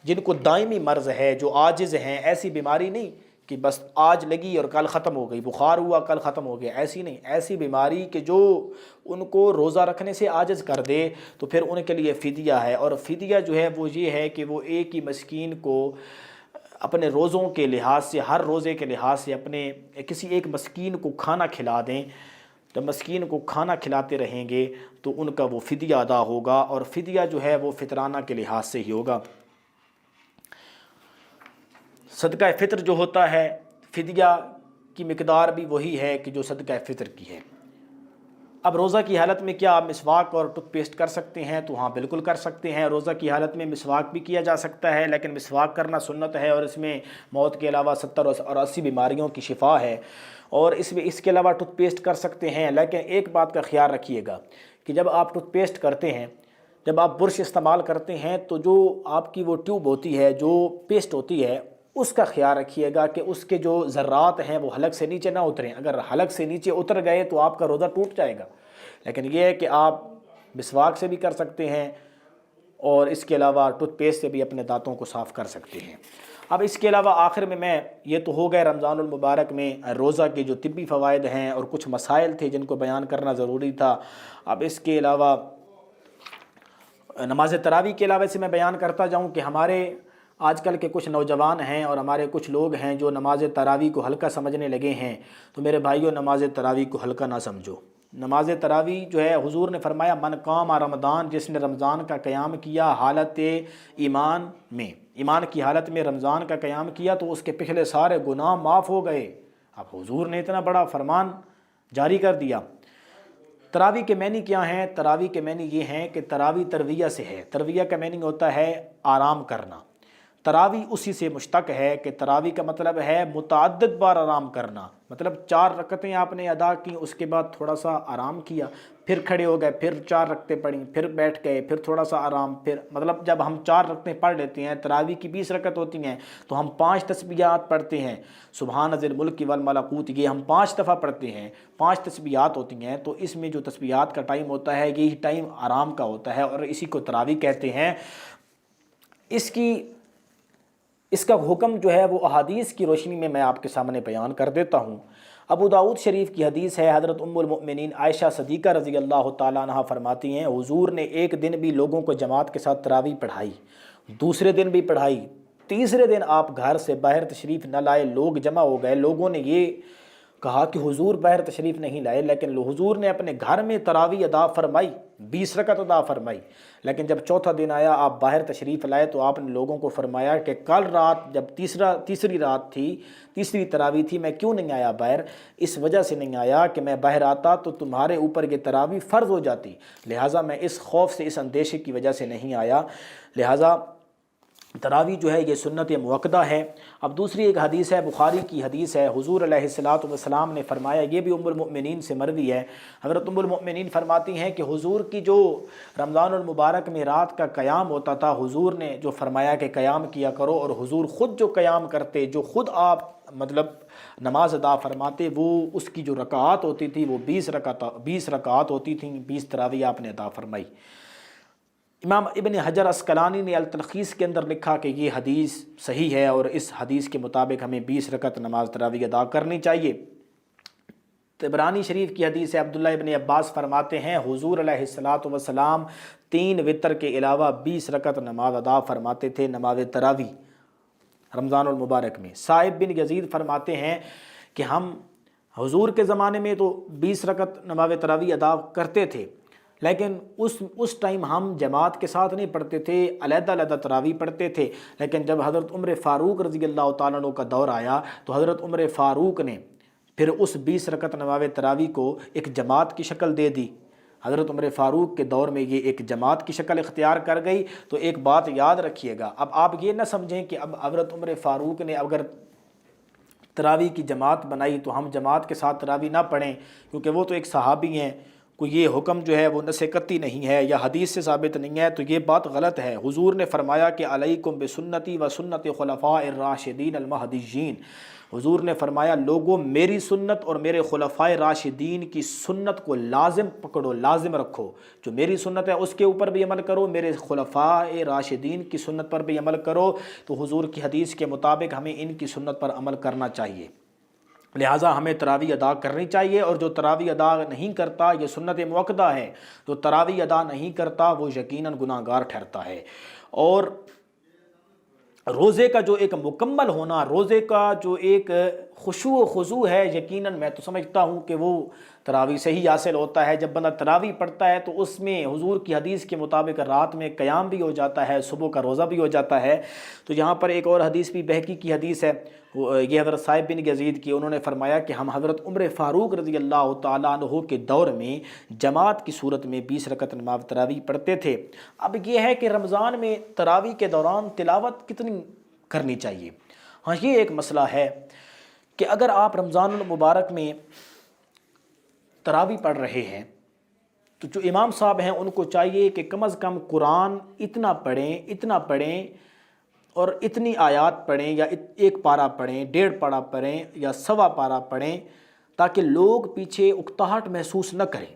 جن کو دائمی مرض ہے، جو عاجز ہیں، ایسی بیماری نہیں کہ بس آج لگی اور کل ختم ہو گئی، بخار ہوا کل ختم ہو گیا، ایسی نہیں، ایسی بیماری کہ جو ان کو روزہ رکھنے سے عاجز کر دے، تو پھر ان کے لیے فدیہ ہے۔ اور فدیہ جو ہے وہ یہ ہے کہ وہ ایک ہی مسکین کو اپنے روزوں کے لحاظ سے، ہر روزے کے لحاظ سے اپنے کسی ایک مسکین کو کھانا کھلا دیں۔ جب مسکین کو کھانا کھلاتے رہیں گے تو ان کا وہ فدیہ ادا ہوگا، اور فدیہ جو ہے وہ فطرانہ کے لحاظ سے ہی ہوگا۔ صدقہ فطر جو ہوتا ہے، فدیہ کی مقدار بھی وہی ہے کہ جو صدقہ فطر کی ہے۔ اب روزہ کی حالت میں کیا آپ مسواک اور ٹوتھ پیسٹ کر سکتے ہیں؟ تو ہاں بالکل کر سکتے ہیں۔ روزہ کی حالت میں مسواک بھی کیا جا سکتا ہے، لیکن مسواک کرنا سنت ہے، اور اس میں موت کے علاوہ 70 اور 80 بیماریوں کی شفا ہے، اور اس کے علاوہ ٹوتھ پیسٹ کر سکتے ہیں۔ لیکن ایک بات کا خیال رکھیے گا کہ جب آپ ٹوتھ پیسٹ کرتے ہیں، جب آپ برش استعمال کرتے ہیں، تو جو آپ کی وہ ٹیوب ہوتی ہے، جو پیسٹ ہوتی ہے، اس کا خیال رکھیے گا کہ اس کے جو ذرات ہیں وہ حلق سے نیچے نہ اتریں۔ اگر حلق سے نیچے اتر گئے تو آپ کا روزہ ٹوٹ جائے گا۔ لیکن یہ ہے کہ آپ مسواک سے بھی کر سکتے ہیں، اور اس کے علاوہ ٹوتھ پیسٹ سے بھی اپنے دانتوں کو صاف کر سکتے ہیں۔ اب اس کے علاوہ آخر میں یہ تو ہو گئے رمضان المبارک میں روزہ کے جو طبی فوائد ہیں، اور کچھ مسائل تھے جن کو بیان کرنا ضروری تھا۔ اب اس کے علاوہ نماز تراویح کے علاوہ سے میں بیان کرتا جاؤں کہ ہمارے آج کل کے کچھ نوجوان ہیں اور ہمارے کچھ لوگ ہیں جو نماز تراویح کو ہلکا سمجھنے لگے ہیں۔ تو میرے بھائیوں، نماز تراویح کو ہلکا نہ سمجھو۔ نماز تراویح جو ہے، حضور نے فرمایا من قام رمضان، جس نے رمضان کا قیام کیا حالت ایمان میں، ایمان کی حالت میں رمضان کا قیام کیا، تو اس کے پچھلے سارے گناہ معاف ہو گئے۔ اب حضور نے اتنا بڑا فرمان جاری کر دیا۔ تراویح کے معنی کیا ہیں؟ تراویح کے معنی یہ ہیں کہ تراویح ترویہ سے ہے۔ ترویہ کا معنی ہوتا ہے آرام کرنا۔ تراوی اسی سے مشتق ہے کہ تراوی کا مطلب ہے متعدد بار آرام کرنا، مطلب 4 رکعتیں آپ نے ادا کی، اس کے بعد تھوڑا سا آرام کیا، پھر کھڑے ہو گئے، پھر 4 رکعتیں پڑھیں، پھر بیٹھ گئے، پھر تھوڑا سا آرام، پھر مطلب جب ہم 4 رکعتیں پڑھ لیتے ہیں، تراوی کی 20 رکعت ہوتی ہیں تو ہم 5 تسبیحات پڑھتے ہیں، سبحان ذی الملک والملکوت، یہ ہم 5 دفعہ پڑھتے ہیں، 5 تسبیحات ہوتی ہیں، تو اس میں جو تسبیحات کا ٹائم ہوتا ہے یہی ٹائم آرام کا ہوتا ہے، اور اسی کو تراوی کہتے ہیں۔ اس کا حکم جو ہے وہ احادیث کی روشنی میں آپ کے سامنے بیان کر دیتا ہوں۔ ابو داؤد شریف کی حدیث ہے، حضرت ام المؤمنین عائشہ صدیقہ رضی اللہ تعالیٰ عنہ فرماتی ہیں، حضور نے ایک دن بھی لوگوں کو جماعت کے ساتھ تراویح پڑھائی، دوسرے دن بھی پڑھائی، تیسرے دن آپ گھر سے باہر تشریف نہ لائے، لوگ جمع ہو گئے، لوگوں نے یہ کہا کہ حضور باہر تشریف نہیں لائے، لیکن حضور نے اپنے گھر میں تراویح ادا فرمائی، 20 رکعت ادا فرمائی، لیکن جب چوتھا دن آیا آپ باہر تشریف لائے تو آپ نے لوگوں کو فرمایا کہ کل رات جب تیسری رات تھی، تیسری تراویح تھی، میں کیوں نہیں آیا باہر؟ اس وجہ سے نہیں آیا کہ میں باہر آتا تو تمہارے اوپر یہ تراویح فرض ہو جاتی، لہٰذا میں اس خوف سے، اس اندیشے کی وجہ سے نہیں آیا، لہٰذا تراویح جو ہے یہ سنت مؤکدہ ہے۔ اب دوسری ایک حدیث ہے، بخاری کی حدیث ہے، حضور علیہ الصلوۃ والسلام نے فرمایا، یہ بھی ام المؤمنین سے مروی ہے، حضرت ام المؤمنین فرماتی ہیں کہ حضور کی جو رمضان المبارک میں رات کا قیام ہوتا تھا، حضور نے جو فرمایا کہ قیام کیا کرو، اور حضور خود جو قیام کرتے، جو خود آپ مطلب نماز ادا فرماتے، وہ اس کی جو رکعات ہوتی تھی وہ 20 رکعات ہوتی تھیں، 20 تراویح آپ نے ادا فرمائی۔ امام ابن حجر عسقلانی نے التلخیص کے اندر لکھا کہ یہ حدیث صحیح ہے، اور اس حدیث کے مطابق ہمیں 20 رکعت نماز تراویح ادا کرنی چاہیے۔ طبرانی شریف کی حدیث ہے، عبداللہ ابن عباس فرماتے ہیں، حضور علیہ الصلوۃ والسلام 3 وتر کے علاوہ 20 رکعت نماز ادا فرماتے تھے، نماز تراویح رمضان المبارک میں۔ صائب بن یزید فرماتے ہیں کہ ہم حضور کے زمانے میں تو 20 رکعت نماز تراویح ادا کرتے تھے، لیکن اس ٹائم ہم جماعت کے ساتھ نہیں پڑھتے تھے، علیحدہ علیحدہ تراویح پڑھتے تھے، لیکن جب حضرت عمر فاروق رضی اللہ تعالیٰ عنہ کا دور آیا تو حضرت عمر فاروق نے پھر اس 20 رکعت نماز تراویح کو ایک جماعت کی شکل دے دی۔ حضرت عمر فاروق کے دور میں یہ ایک جماعت کی شکل اختیار کر گئی۔ تو ایک بات یاد رکھیے گا، اب آپ یہ نہ سمجھیں کہ اب حضرت عمر فاروق نے اگر تراویح کی جماعت بنائی تو ہم جماعت کے ساتھ تراویح نہ پڑھیں، کیونکہ وہ تو ایک صحابی ہیں، کوئی یہ حکم جو ہے وہ نص قطعی نہیں ہے یا حدیث سے ثابت نہیں ہے، تو یہ بات غلط ہے۔ حضور نے فرمایا کہ علیکم بسنتی و سنت خلفاء الراشدین المہدیین، حضور نے فرمایا لوگوں میری سنت اور میرے خلفاء راشدین کی سنت کو لازم پکڑو، لازم رکھو، جو میری سنت ہے اس کے اوپر بھی عمل کرو، میرے خلفاء راشدین کی سنت پر بھی عمل کرو۔ تو حضور کی حدیث کے مطابق ہمیں ان کی سنت پر عمل کرنا چاہیے، لہٰذا ہمیں تراویح ادا کرنی چاہیے، اور جو تراویح ادا نہیں کرتا یہ سنت مؤکدہ ہے، جو تراویح ادا نہیں کرتا وہ یقیناً گناہ گار ٹھہرتا ہے۔ اور روزے کا جو ایک مکمل ہونا، روزے کا جو ایک خشوع و خضوع ہے، یقیناً میں تو سمجھتا ہوں کہ وہ تراویح سے ہی حاصل ہوتا ہے۔ جب بندہ تراویح پڑھتا ہے تو اس میں حضور کی حدیث کے مطابق رات میں قیام بھی ہو جاتا ہے، صبح کا روزہ بھی ہو جاتا ہے۔ تو یہاں پر ایک اور حدیث بھی بہقی کی حدیث ہے، یہ حضرت صائب بن یزید کی، انہوں نے فرمایا کہ ہم حضرت عمر فاروق رضی اللہ تعالیٰ عنہ کے دور میں جماعت کی صورت میں 20 رکعت نماز تراویح پڑھتے تھے۔ اب یہ ہے کہ رمضان میں تراویح کے دوران تلاوت کتنی کرنی چاہیے؟ ہاں، یہ ایک مسئلہ ہے کہ اگر آپ رمضان المبارک میں تراویح پڑھ رہے ہیں تو جو امام صاحب ہیں ان کو چاہیے کہ کم از کم قرآن اتنا پڑھیں اور اتنی آیات پڑھیں، یا 1 پارہ پڑھیں، 1.5 پارہ پڑھیں، یا 1.25 پارہ پڑھیں، تاکہ لوگ پیچھے اکتاہٹ محسوس نہ کریں۔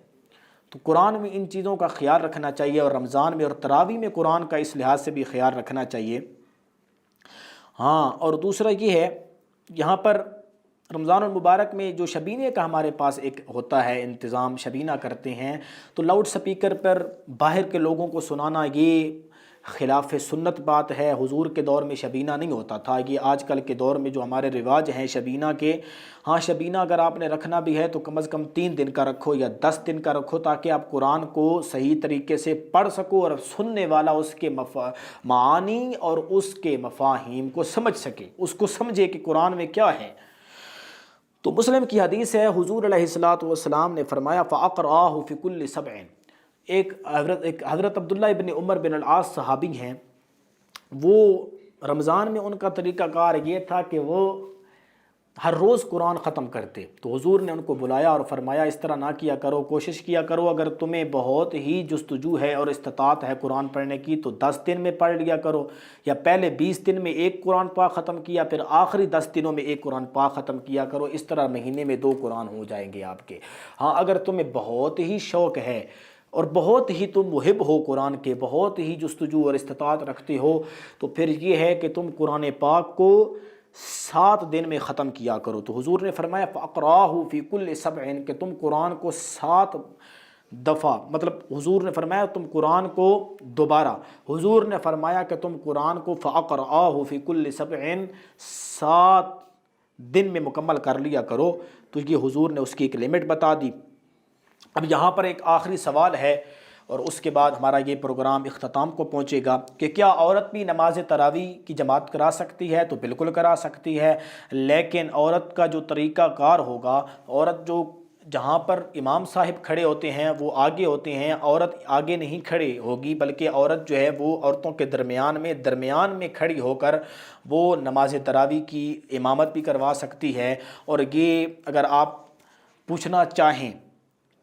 تو قرآن میں ان چیزوں کا خیال رکھنا چاہیے، اور رمضان میں اور تراویح میں قرآن کا اس لحاظ سے بھی خیال رکھنا چاہیے۔ ہاں، اور دوسرا یہ ہے، یہاں پر رمضان المبارک میں جو شبینے کا ہمارے پاس ایک ہوتا ہے انتظام، شبینہ کرتے ہیں، تو لاؤڈ سپیکر پر باہر کے لوگوں کو سنانا یہ خلاف سنت بات ہے۔ حضور کے دور میں شبینہ نہیں ہوتا تھا، یہ آج کل کے دور میں جو ہمارے رواج ہیں شبینہ کے، ہاں شبینہ اگر آپ نے رکھنا بھی ہے تو کم از کم 3 دن کا رکھو یا 10 دن کا رکھو، تاکہ آپ قرآن کو صحیح طریقے سے پڑھ سکو اور سننے والا اس کے معانی اور اس کے مفاہیم کو سمجھ سکے، اس کو سمجھے کہ قرآن میں کیا ہے۔ تو مسلم کی حدیث ہے، حضور علیہ الصلوۃ والسلام نے فرمایا فَأَقْرَأَهُ فِي كُلِّ سَبْعٍ۔ ایک حضرت عبداللہ ابن عمر بن العاص صحابی ہیں، وہ رمضان میں ان کا طریقہ کار یہ تھا کہ وہ ہر روز قرآن ختم کرتے، تو حضور نے ان کو بلایا اور فرمایا اس طرح نہ کیا کرو، کوشش کیا کرو اگر تمہیں بہت ہی جستجو ہے اور استطاعت ہے قرآن پڑھنے کی تو 10 دن میں پڑھ لیا کرو، یا پہلے 20 دن میں ایک قرآن پاک ختم کیا، پھر آخری 10 دنوں میں ایک قرآن پاک ختم کیا کرو، اس طرح مہینے میں 2 قرآن ہو جائیں گے آپ کے۔ ہاں اگر تمہیں بہت ہی شوق ہے اور بہت ہی تم محب ہو قرآن کے، بہت ہی جستجو اور استطاعت رکھتے ہو، تو پھر یہ ہے کہ تم قرآن پاک کو 7 دن میں ختم کیا کرو۔ تو حضور نے فرمایا فَأَقْرَاهُ فِي كُلِّ سَبْعٍ، کہ تم قرآن کو 7 دفعہ، مطلب حضور نے فرمایا تم قرآن کو دوبارہ، حضور نے فرمایا کہ تم قرآن کو فَأَقْرَاهُ فِي كُلِّ سَبْعٍ 7 دن میں مکمل کر لیا کرو۔ تو یہ حضور نے اس کی ایک لمٹ بتا دی۔ اب یہاں پر ایک آخری سوال ہے اور اس کے بعد ہمارا یہ پروگرام اختتام کو پہنچے گا کہ کیا عورت بھی نماز تراویح کی جماعت کرا سکتی ہے؟ تو بالکل کرا سکتی ہے، لیکن عورت کا جو طریقہ کار ہوگا، عورت جو جہاں پر امام صاحب کھڑے ہوتے ہیں وہ آگے ہوتے ہیں، عورت آگے نہیں کھڑی ہوگی، بلکہ عورت جو ہے وہ عورتوں کے درمیان میں کھڑی ہو کر وہ نماز تراویح کی امامت بھی کروا سکتی ہے۔ اور یہ اگر آپ پوچھنا چاہیں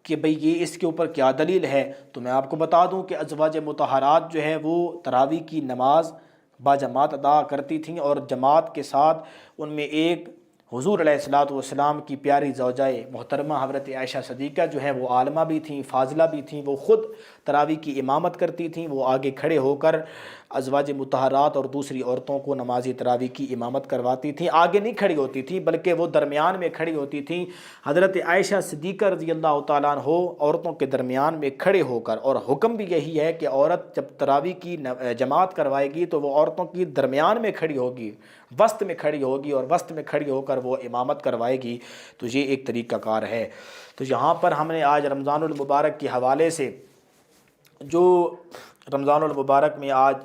کہ بھئی یہ اس کے اوپر کیا دلیل ہے، تو میں آپ کو بتا دوں کہ ازواج مطہرات جو ہے وہ تراویح کی نماز باجماعت ادا کرتی تھیں، اور جماعت کے ساتھ ان میں ایک حضور علیہ السلام کی پیاری زوجہ محترمہ حضرت عائشہ صدیقہ جو ہے وہ عالمہ بھی تھیں، فاضلہ بھی تھیں، وہ خود تراویح کی امامت کرتی تھیں، وہ آگے کھڑے ہو کر ازواج مطہرات اور دوسری عورتوں کو نماز تراویح کی امامت کرواتی تھیں، آگے نہیں کھڑی ہوتی تھیں بلکہ وہ درمیان میں کھڑی ہوتی تھیں۔ حضرت عائشہ صدیقہ رضی اللہ تعالیٰ عنہ عورتوں کے درمیان میں کھڑے ہو کر، اور حکم بھی یہی ہے کہ عورت جب تراویح کی جماعت کروائے گی تو وہ عورتوں کی درمیان میں کھڑی ہوگی، وسط میں کھڑی ہوگی، اور وسط میں کھڑی ہو کر وہ امامت کروائے گی۔ تو یہ ایک طریقہ کار ہے۔ تو یہاں پر ہم نے آج رمضان المبارک کے حوالے سے، جو رمضان المبارک میں آج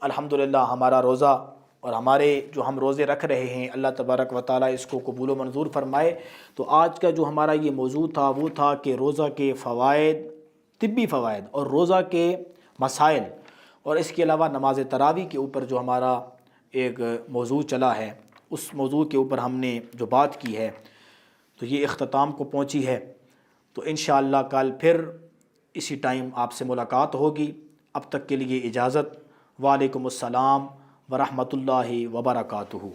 الحمدللہ ہمارا روزہ اور ہمارے جو ہم روزے رکھ رہے ہیں، اللہ تبارک و تعالیٰ اس کو قبول و منظور فرمائے۔ تو آج کا جو ہمارا یہ موضوع تھا وہ تھا کہ روزہ کے فوائد، طبی فوائد اور روزہ کے مسائل، اور اس کے علاوہ نماز تراویح کے اوپر جو ہمارا ایک موضوع چلا ہے، اس موضوع کے اوپر ہم نے جو بات کی ہے تو یہ اختتام کو پہنچی ہے۔ تو انشاءاللہ کل پھر اسی ٹائم آپ سے ملاقات ہوگی۔ اب تک کے لیے اجازت۔ وعلیکم السلام ورحمۃ اللہ وبرکاتہ۔